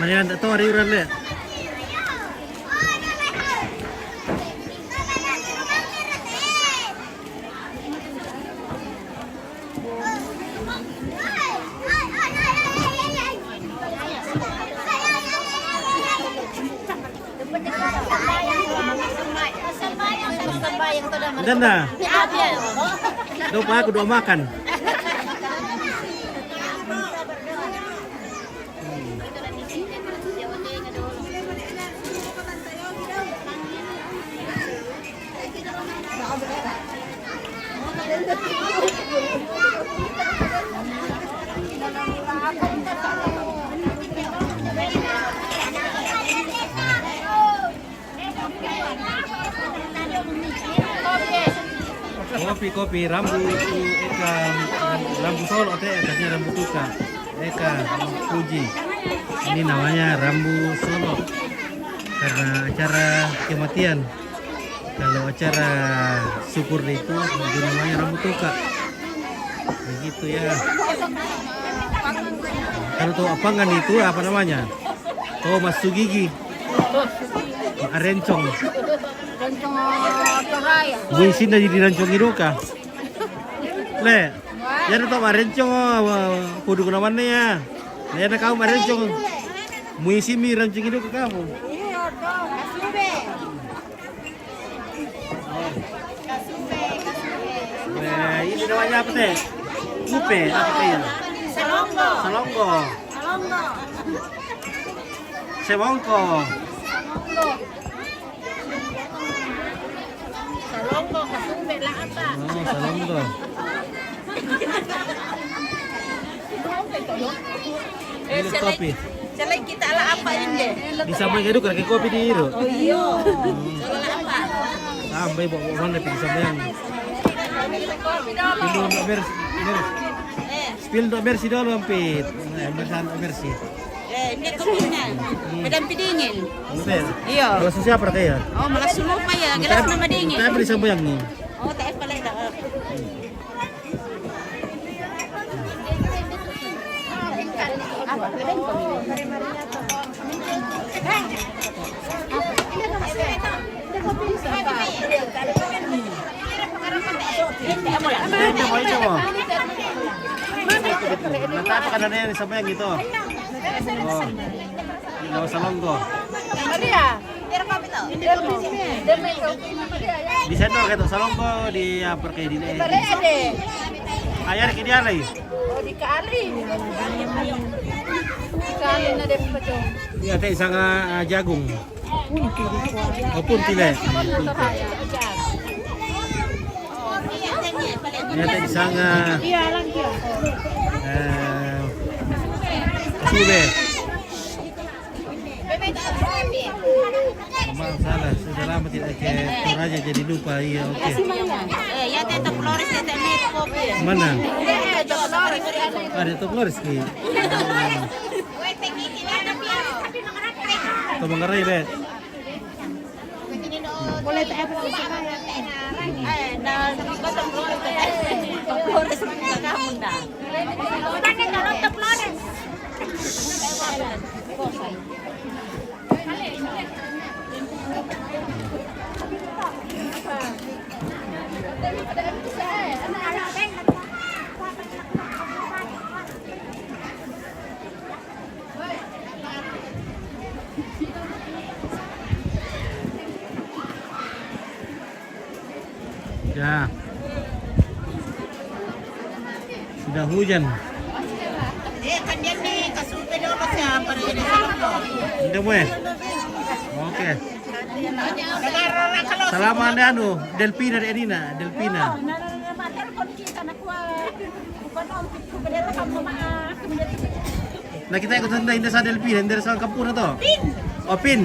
Mana yang tak tahu hari uran le? Dan dah. Lupa aku doa makan. Kopi rambu Eka rambu Solo teh atasnya rambu Tuka Eka Puji. Ini namanya rambu Solo karena acara kematian. Kalau acara syukur itu namanya rambu Tuka. Begitu ya. Kalau tahu apa kan itu apa namanya? Mas Sugigi. Rencong. Rencong Toraya. Buisin dari rencong iruka. Le, ya itu rencong kudu kenamannya ya. Ya ada kamu rencong. Muisi mi rencong iruka kamu. Iya, Kasube. Ini namanya apa teh? Upe apa kayak? Salonggo. Salonggo. Salonggo. Semongko. Salonggo, Kasube lah apa? Oh, Salonggo. Ini kopi. Selain kita lah apa ini? Bisa main hidup kayak kopi di Iro. Oh iya. Salah apa? Sampai bawa mana bisa main. Spill untuk bersih. Spill untuk bersih dulu ampit. Bersih bersih. Ini kopinya. Pedampi dingin. Betul. Iya. Kalau susah apa ya? Oh, malah sulupa ya. Gelas nama dingin. Kita beri sambayang nih. Oh, tak apa lagi dah. Nanti apa kan ada yang sambayang gitu? Oh, ini Salonggo. Di sendok gitu Salonggo di apa kayak di ini. Ayar ke dia lagi. Oh, di kali. Kali na deh betul. Iya teh sanga jagung. Oh punti le. Iya teh sanga. Iya lagi. Sube. Maaf salah, sudah lama tidak ke Toraja jadi lupa. Iya oke. Ya teh Flores teh net kopi. Mana? Flores. Ada Top Flores nih. Tolong ngerai be. Boleh tak apa nah Top Flores Top Flores kamu dah. Mana kalau Top Flores? Ya. Sudah hujan. Kan dia nih Kasube dulu siapa ini Salonggo. Udah mulai. Oke. Selama anda Delpina dan Edina, Delpina. Nah kita ikut tanda Indah Delpina, Indah sa kampung na to. Pin. Oh pin.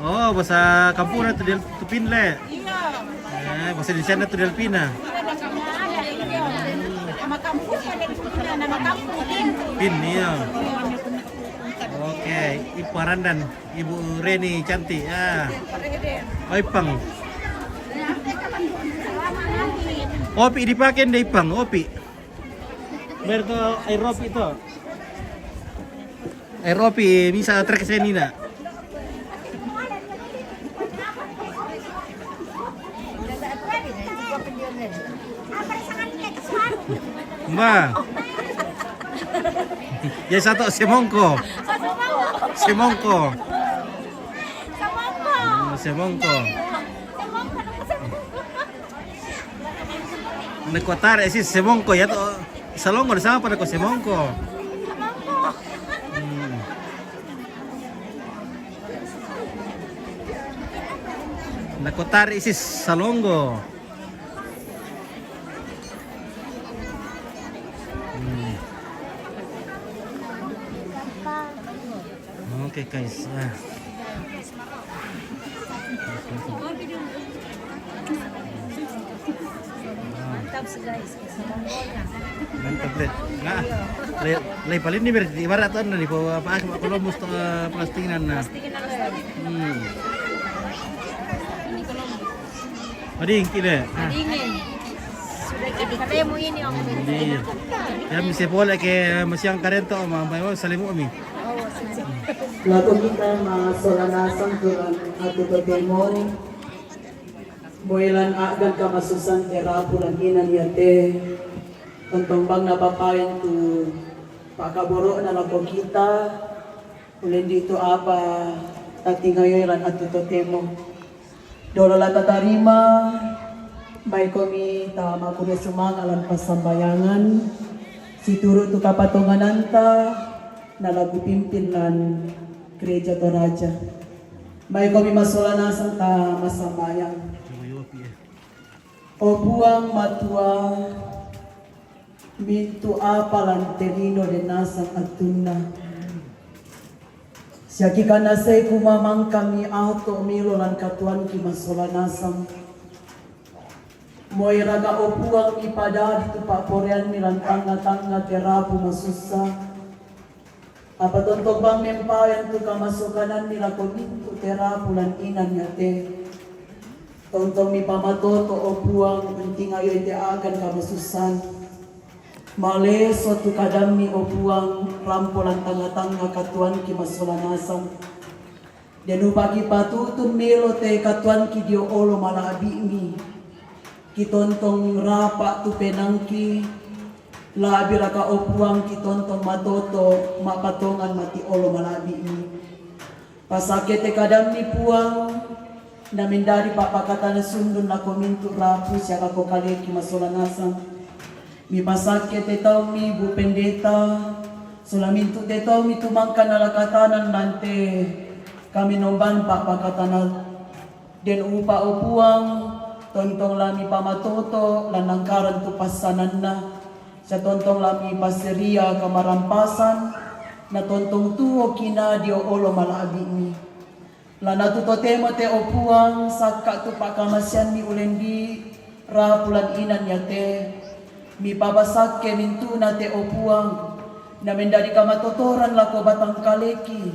Oh bahasa kampung na to Pin le. Bahasa di sana to Delpina. kampung pada punya nama kampung Pin. Pin iya. Oke, Ibu Arandan, Ibu Reni cantik ya. Ipang. Opi dipakai deh Ipang, opi. Biar ke air opi itu. Air opi bisa trek sini nak. Mbak. Ya satu semongko. Semongko. Semongko. Nekuatar isi semongko ya to. Salongo sama pada ko semongko. Nekuatar isi salongo. Oke guys. Mantap guys. Mantap deh. Nah, lay paling ni berarti ibarat tu anda ni bawa apa kalau mesti plastikinan na. Mading kira. Dingin. Sudah jadi kalemo ini om. Iya. Ya mesti boleh ke masyang karen to mabayo salimu kami. Lagu kita masolanasan Tuhan atu bertemon Moilan agan kamasusan tera pulang inan yate Tentang bang napapayan tu pakaboro na lagu kita Ulin dito apa tati ngayon atu totemo Dolola tatarima Bay komi tama kuda sumang alam pasambayangan Situro tu kapatungan anta na lagu pimpinan Gereja Toraja. May kami masolanasan ta masambayang. O buang matua mintu apalanterino de nasang atuna. Siya kikanasay kumamang kami ato milo lan katuan ki masolanasan. Moy raga o buang ipada dito pa porean milan tanga-tanga terapu masusa. Apa tontong bang mempayan tu kamasukanan nila komintu tera pulan inan yate. Tontong mi pamatoto o buang penting ayo ite agan kamasusan. Male suatu kadang mi o buang rampolan tanga-tanga katuan ki masolanasan. Dan upaki patutun melo te katuan ki dio olo malabi mi. Ki tontong rapa tu penangki. Labi raka opuang kitontong matoto mapatongan mati olo malabi ini. Pasakete kadang ni puang namin dari papakatan sundun na komintu rapu siya kako kaleki masolanasan. Mi pasakete tau mi bu pendeta sulamintu te tau mi tumangkan alakatanan nante kami nomban papakatan den upa opuang tontong lami pamatoto lanangkaran tu pasanan na. Sa tontong lami paseria kamarampasan na tontong tuo kina dio olo malabi mi. Lana tu totemo te opuang saka tu pakamasyan mi ulendi rapulan inan yate. Mi pabasakke mintu na te opuang na mendari kamatotoran lako batang kaleki.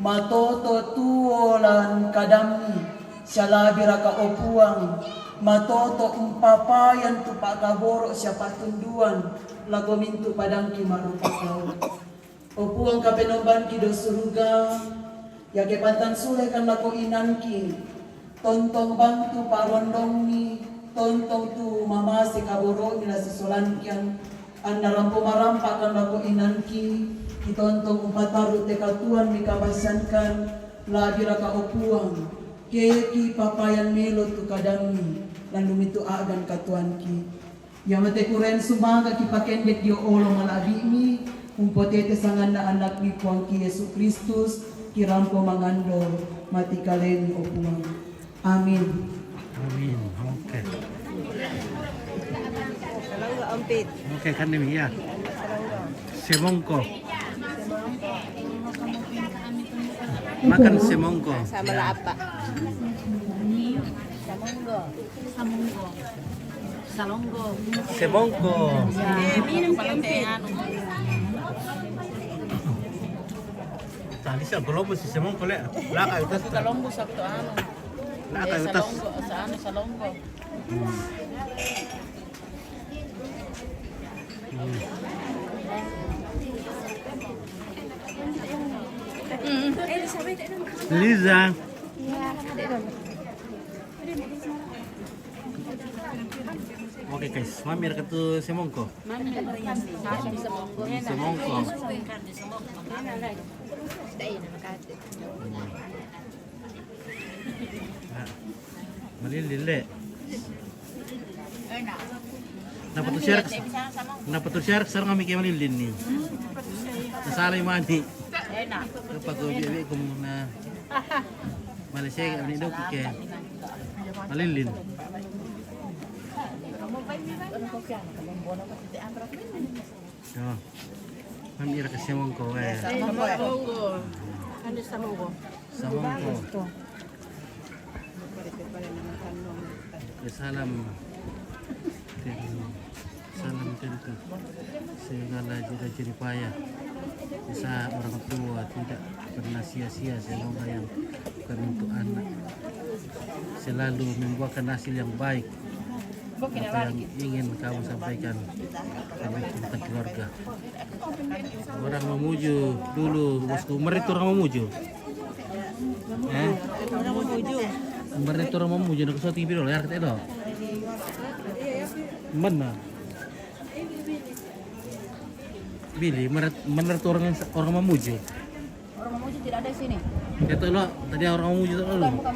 Matoto tuo lan kadami siya labi raka opuang. Matoto umpapayan tu pakaboro siya patunduan lago mintu padang ki marupakaw. Opuang kapenomban ki do suruga ya ke pantan sule kan lago inan ki tontong bantu parondong ni tontong tu mama si kaboro nila susulan kian anda rampo marampa kan lago inan ki tontong umpataru te katuan mi kabasankan labi raka opuang keki papayan melo tu kadami lan lumito agan katuan ki. Yamate kuren sumaga ki pakendek dio olo malabi mi umpotete sangan na anak ni puang ki Yesu Kristus kirampo mangando mati kaleni o puang. Amin. Amin. Oke. Salangga ampit. Oke kan demi ya. Semongko. Makan semongko. Sama apa? Samonggo. Salonggo. Semongko. Minum empit. Tadi sa Colombo si Semongko le. Laka utas. Salonggo sakto ano. Laka utas. Salonggo sa ano Salonggo. Liza. Oke guys, mampir ke tuh Semongko. Semongko. Malilile. Napatusyar sarang kami kayak malilin nih. Nasalay mani. Kapag ubi ko muna Malaysia kami daw kike malilin. Oh. Mamira ke Semongko eh. Semongko. Salam. Salam tentu. Segala juga jerih payah. Bisa orang tua tidak pernah sia-sia, semoga yang bukan untuk anak selalu membuahkan hasil yang baik. Apa yang ingin kamu sampaikan tentang keluarga. Orang memuju dulu bosku, itu orang memuju. Orang memuju. Itu orang memuju nak suatu TV dulu ya kata itu. Mana? Billy, menurut orang memuju. Orang memuju tidak ada di sini. Itu lo tadi orang memuju itu lo. Bukan.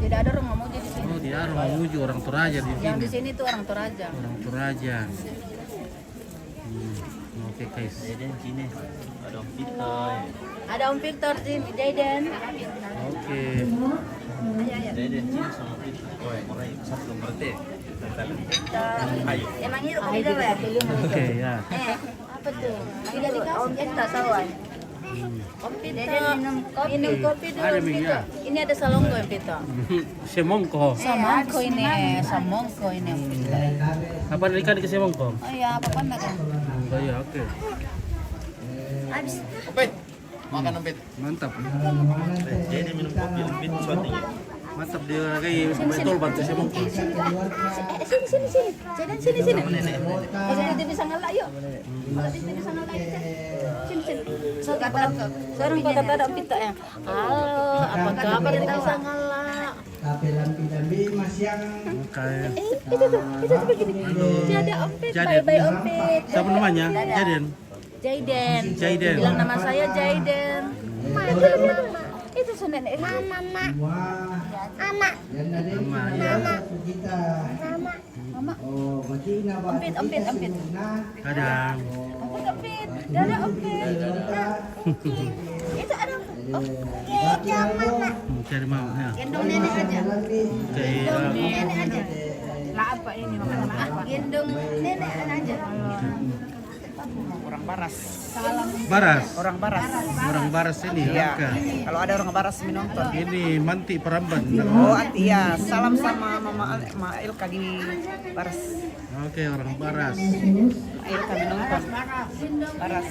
Tidak ada orang memuju di sini. Oh, tidak ada orang memuju, orang Toraja di sini. Yang di sini tuh orang Toraja. Orang Toraja. Oke guys. Jaden sini. Ada Om Victor. Ada Om Victor di Jaden. Oke. Jaden sini sama Victor. Oh, orang itu satu berarti. Emang itu kopi dulu ya? Oke ya. Apa tuh? Tidak dikasih. Kita sawan. Om Victor minum kopi dulu. Ada Om minyak. Victor. Ini ada Salonggo Om Victor. Semongko. Samongko ini. Samongko ini Om Victor. Apa ikan ke Semongko? Oh iya, apa kan kan? Oh iya, oke. Habis. Ompit. Makan ompit. Mantap. Jadi minum kopi lebih suatu. Mantap dia kayak betul bantu Semongko. Sini. Jaden sini. Oh, jadi bisa ngelak yuk. Kalau dia bisa ngelak sini. Sekarang pada Om Victor ya. Halo, apa kabar? Kita bisa ngelak. Lampi masih yang Itu begini. Jadi Om Victor, bye Om Victor. Siapa namanya? Jaden. Jaden. Bilang nama saya Jaden. Mama. Itu nenek. Mama. Mama ya kita. Mama. Oh, berarti Ompit. Kadang. Ompit. Dadah Ompit. Itu ada. Mama. Cari mama. Gendong nenek aja. Gendong nenek aja. Lah apa ini makanan apa? Gendong nenek aja. Orang Baras. Orang Baras ini. Iya. Laka. Kalau ada orang Baras menonton. Ini Manti Peramban. Oh, iya. Salam sama Mama Ilka di Baras. Oke, orang Baras. Ilka menonton. Baras.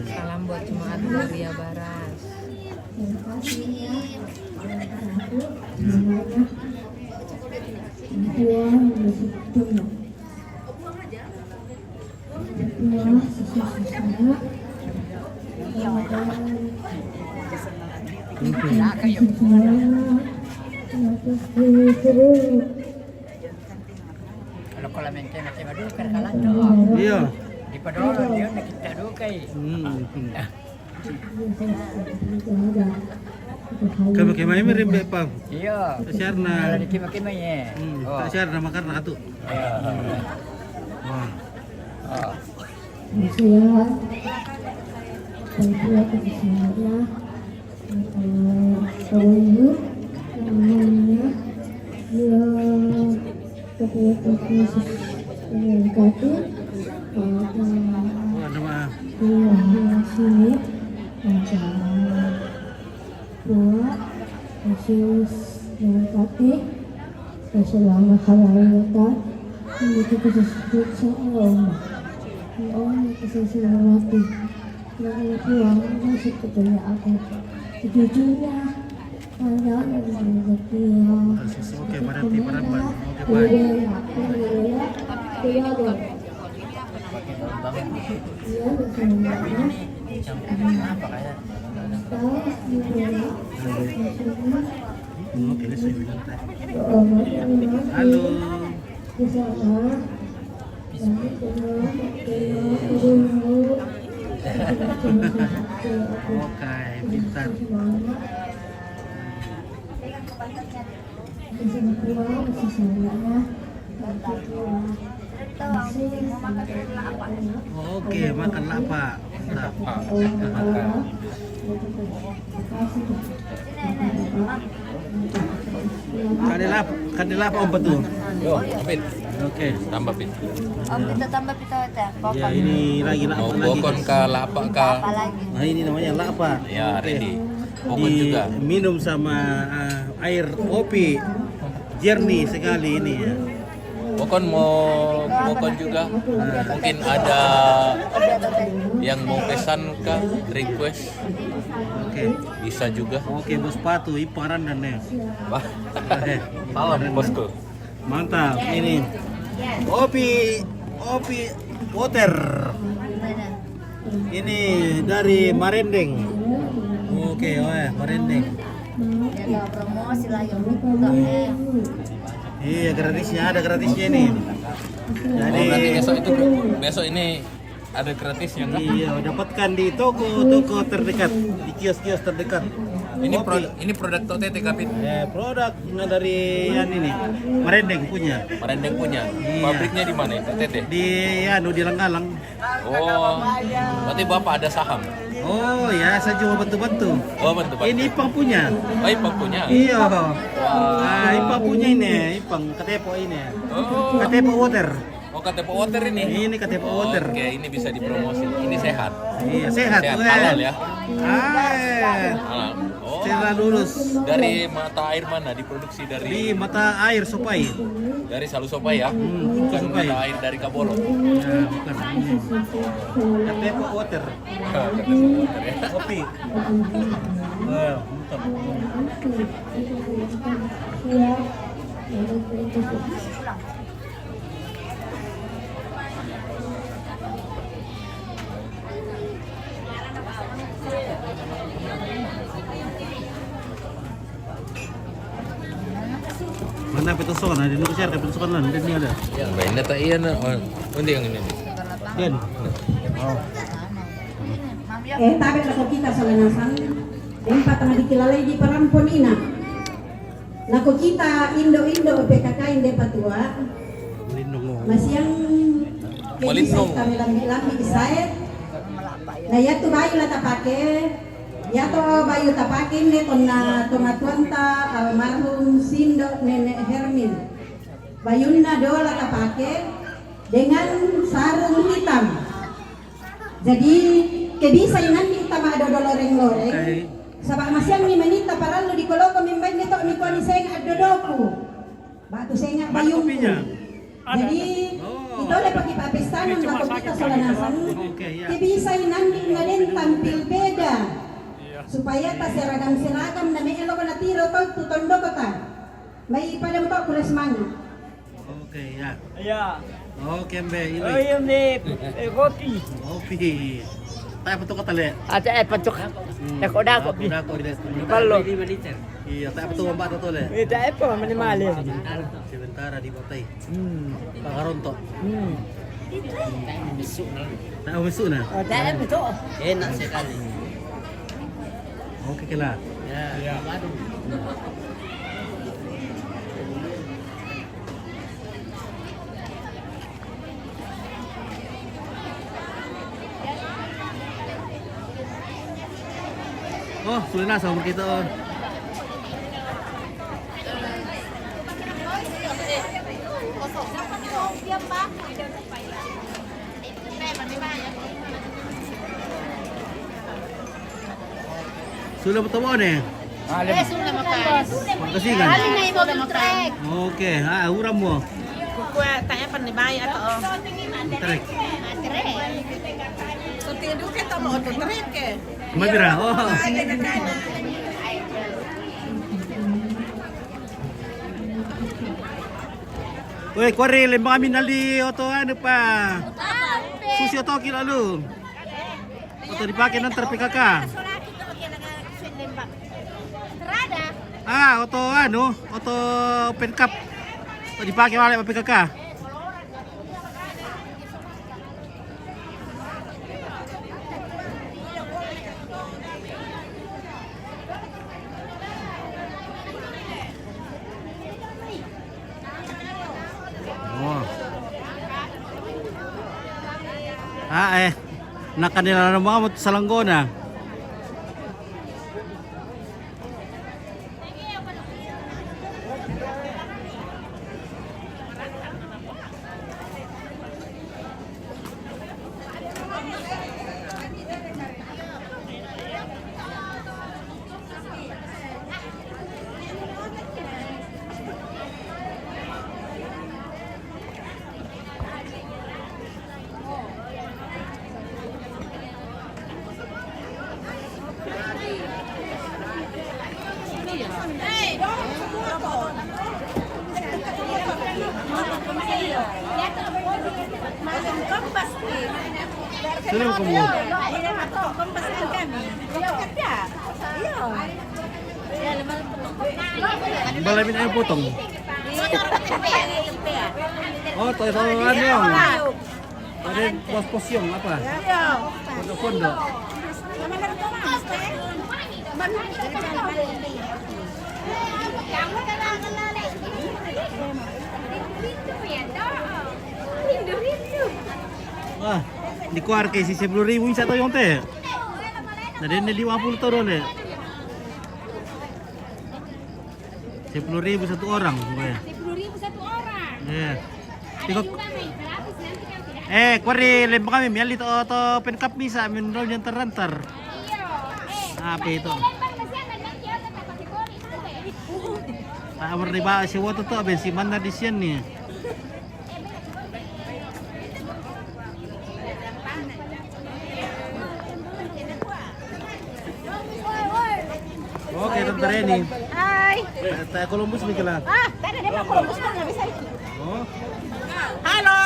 Salam buat jemaat Gloria Baras. Kalau mente macam aduh kerkalan do. Iya. Di padolo dia nak kita dukai. Kami kemai mirim bepam. Iya. Tasyarna. Ada kima-kima ya. Tasyarna makan atu. Wah. Tapi selama halal ini kita disebut seorang orang yang mati. Yang pulang masih ketemu aku. Jujurnya hanya rezeki yang Oke, berarti Paramban. Oke, Oke, let's Halo. Oke, pintar. Oke, makan lapa. Kadila apa om betul? Yo, Pit. Oke. Tambah Pit. Om kita tambah pita teh. Ya, ini lagi lapa lagi. Bokon ka, lapa ka. Nah, ini namanya lapa. Ya, ready. Bokon juga. Minum sama air kopi. Jernih sekali ini ya. Bokon juga. Mungkin ada yang mau pesan kah, request? Oke. Bisa juga. Oke, bos sepatu, iparan dan nih. Salam bosku. Mantap, ini. Kopi water. Ini dari Marendeng. Oke, Marendeng. Ya promosi lah yang Iya, ada gratisnya ini. Jadi besok ini ada gratisnya kan? Iya, dapatkan di toko terdekat, di kios-kios terdekat. Ini produk Totete Kapit. Ya, produk dari yang ini. Marendeng punya. Iya. Pabriknya di mana itu, Tete? Di di Langgalang. Oh. Berarti Bapak ada saham. Oh, ya, saya cuma bantu-bantu. Oh, bantu-bantu. Ini Ipang punya. Oh, Ipang punya. Iya. Nah, Ipang punya ini, Ipang Katepo ini. Oh. Katepo water. Oh, Katepo water ini. Ini Katepo water. Oke, ini bisa dipromosi. Ini sehat. Iya, sehat. Halal ya. Halal. Oh. Setelah lulus Dari mata air mana diproduksi dari? di mata air Sopai. Dari Salu Sopai ya. Bukan Sopai. mata air dari Kabolo. Ya, bukan. Katepo water. Katepo water ya. Kopi. Wah, mantap. Mana petusukan? Ada di share petusukan lah. Dan ini ada. Mainnya tak iya na. Oh, ini yang ini. Dan. Oh. Tapi kalau kita salanasan, empat tengah dikilalai di Parampon ina. Laku kita Indo PKK Inde Patua. Masih yang Melindung. kami lambi Israel. Nah ya tu bayu lah tapake. Ya to bayu tapake ne tonna tuanta almarhum Sindo Nenek Hermin. Bayunna dola tapake dengan sarung hitam. Jadi kebisa nanti kita ada loreng-loreng. Sabak masyang ni manita para lo di koloko mimbay nito mi ko ni seng adodoku. Batu senga bayungku. Jadi itu le pagi papestanan bako kita solanasan. Kebisa nanti ngaden tampil beda. Supaya ta seragam na may elo ko na tiro to tutondo ko ta. May padam to kules mangi. Oke, ya. Iya. Oke, Mbe. Oh, ini kopi. Kopi. Tayo patok ka tali. Ate patok. Dako. Dako di Palo. Iya, tayo patok ang bata to le. Ita po manimali. Sementara di batay. Pakaronto. Tayo miso na. Oh, dai beto. Enak sekali. Oke kila. Ya. Oh, sulit na sama kita. Sudah bertemu nih. Sudah makan. Pagkasingan. Kali na yung mobil trek. Oke, uram mo. Kuya, tanya panibay ato. Trek. Trek. So, tinudu kita mo auto trek eh. Madira. Oh. Woi, kuari lembang kami nali oto ano pa. Susi oto lalu. Oto dipakai nanti PKK. Oto ano, oto open cup. Oto dipakai oleh PKK. Nakanila na mga sa Langgona. Sino kamu? Balamin ayo potong. Oh, toilet yang. Ada pos-pos yang apa? Pondok-pondok. Wah, dikeluar ke sisi 10.000 bisa tahu yang teh. Nah, ini 50 tahun deh. 10.000 satu orang. 10.000 satu orang. Iya. Ada juga nih, gratis nanti kan tidak. Kuari lembang kami miali to penkap misa minrol yang terantar. Apa itu? Berriba si waktu tu bensin mana di sini? Oke, Tante Reni. Hai. Tanya Columbus nih kelar. Tadi dia mau Columbus kan nggak bisa itu. Oh. Halo,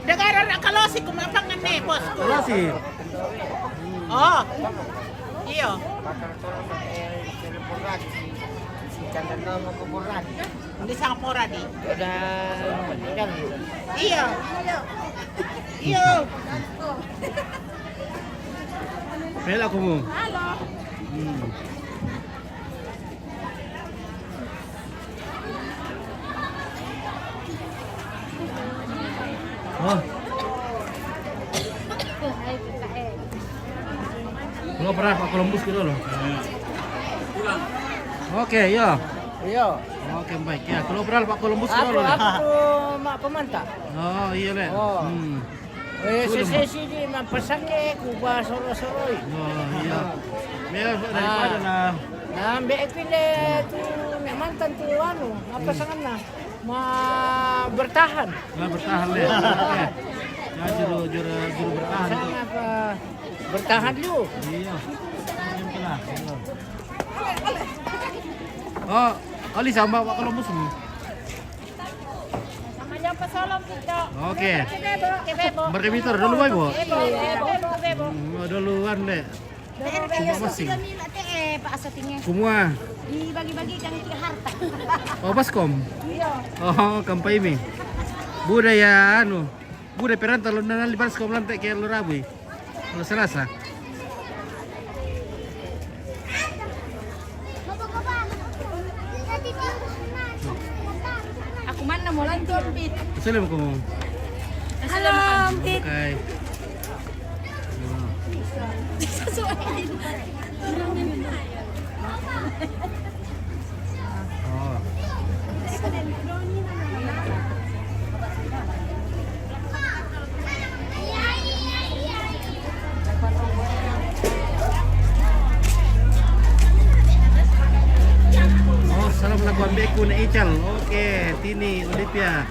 negara Kalosi kumapangan nih, bos. Kalosi. Oh. Iyo. Hindi sa kapora di. Iyo. Iyo. Pela ako mo. Halo. Oh. Lo pernah Pak Columbus gitu loh. Oke, ya. Iyo. Oke, baik ya. Kalau berapa Pak Columbus gitu loh. Aku mak pemanta. Oh, iya le. Oh. Sesi di mapasake kuba soro-soroi. Oh, iya. Mel daripada na. Nah, mbak pile tu mantan tu anu, apa sangan na bertahan. Nah, bertahan le. Oke. Nah, juru bertahan. Sangat apa bertahan lu. Iya. Oh, Ali sama Pak Columbus. Sama jam pesolong kita. Oke. Bebo. Berkemitor dulu boy, Bu. Bebo. Duluan deh. Semua masing. Pak Asatingnya. Semua. Dibagi-bagikan ke harta. Oh, Baskom. Iya. Oh, kampai mi. Budaya anu. Budaya perantau lu nanti Baskom lantai kayak lu Rabu. Lu Selasa. Aku mana mau lanjut, Pit? Assalamualaikum. Halo, Pit. Oke. Kombeku na Ichal. Oke, Tini, Olivia.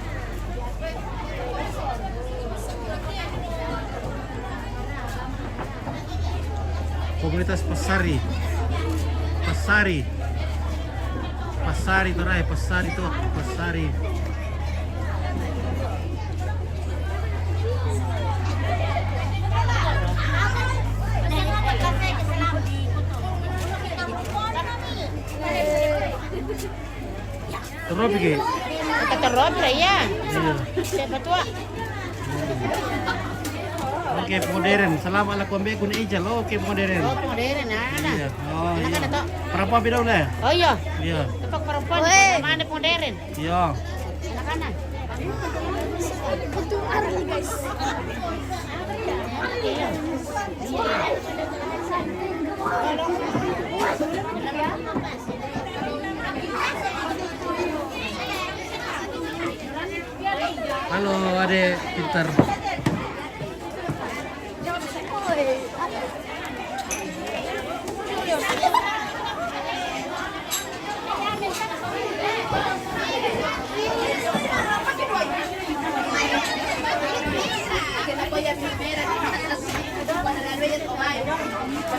Komunitas Pasari. Pasari itu Rai, Pasari itu Pasari. Terus pergi. Keterot lah ya. Siapa tua? Oke, modern. Salam ala Kombeku na Ichal. Oke, modern. Oh, modern ada. Iya. Oh, Anak iya. ada tok. Perempuan bidang lah. Oh iya. Iya. Tepak perempuan mana modern. Iya. Anak-anak. Guys. Halo, adek pintar.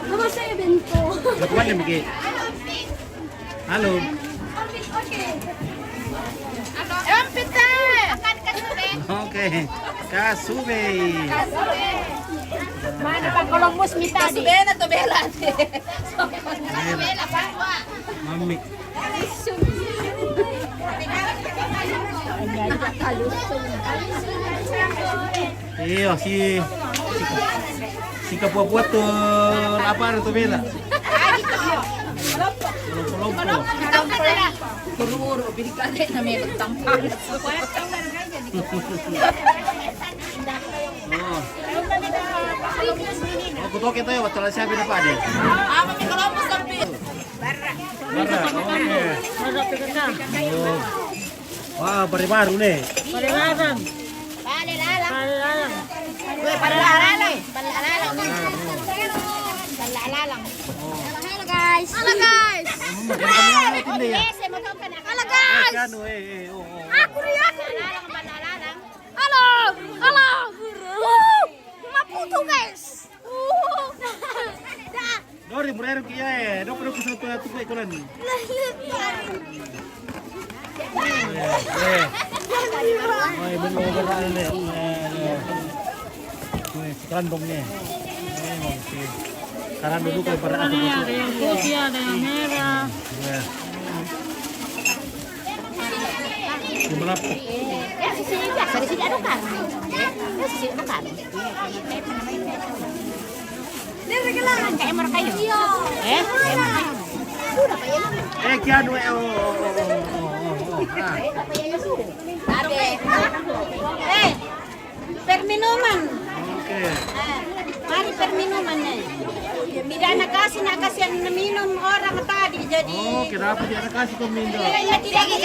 ¿Cómo se inventó? Lakukan na bigi. Halo. Oke. Kasube. Mana pa Columbus mitadi? Bela to bela. Bela pa. Mami. Iya si kapua-pua tuh apa tuh bela? Lompo-lompo. Buru-buru bili kali na may tampal. Oh, kutok kita ya, betul siapa ini Pak Ade? Ama mi Columbus sampai. Barra, oke. Oh. Wah, baru nih. Palilalang. Gue palilalang. Palilalang. Halo guys. Halo guys. Halo guys. Aku Rian. Halo. Halo. Cuma putu guys. Dori murero kia do pero ku satu atu ko ikulan. Oi, benar benar ini. Nih, kandungnya. Karena dulu kalau pada aku Ada yang putih, ada yang merah. Ya. Jumlah Dari sini ada kan? Dari sini ada kan? Dia regelan kayak emor kayu. Iya. Emor kayu. Sudah kayak kian we Perminuman. Oke. Mari perminuman nih. Tidak nak kasih yang minum orang tadi jadi. Oh, kenapa dia kasih ke minum? Tidak dikasih.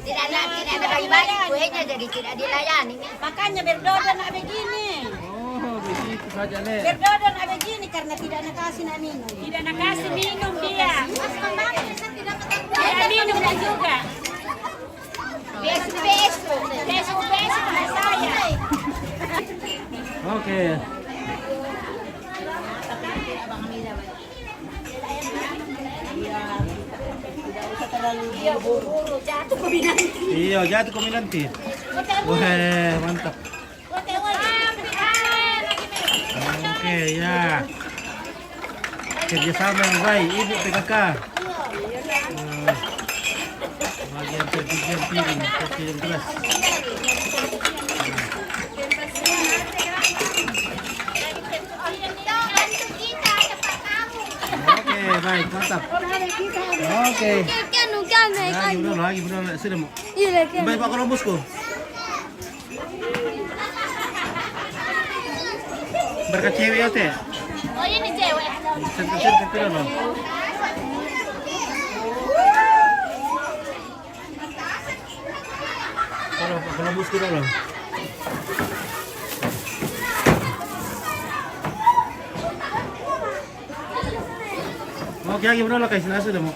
Tidak ada bagi-bagi kuenya jadi tidak dilayani. Makanya berdoa nak begini. Oh, begitu saja nih. Berdoa nak begini karena tidak nak kasih nak minum. Tidak nak kasih minum dia. Tidak minum dan juga. Besok sama saya. Oke. Iya, buru-buru jatuh ke binatang. Iya, jatuh kominanti. Wah, mantap. Oke, ya. Kerjasama yang baik, Ibu PKK. Bagian pencucian piring, pencucian gelas. Oke, baik, mantap. Oke. Lagi benar sudah mau. Baik Pak Columbusku. Berkat cewek ya teh. Oh ini cewek. Sen loh. Kalau Pak Columbusku loh. Oke, lagi benar lah guys, sudah mau.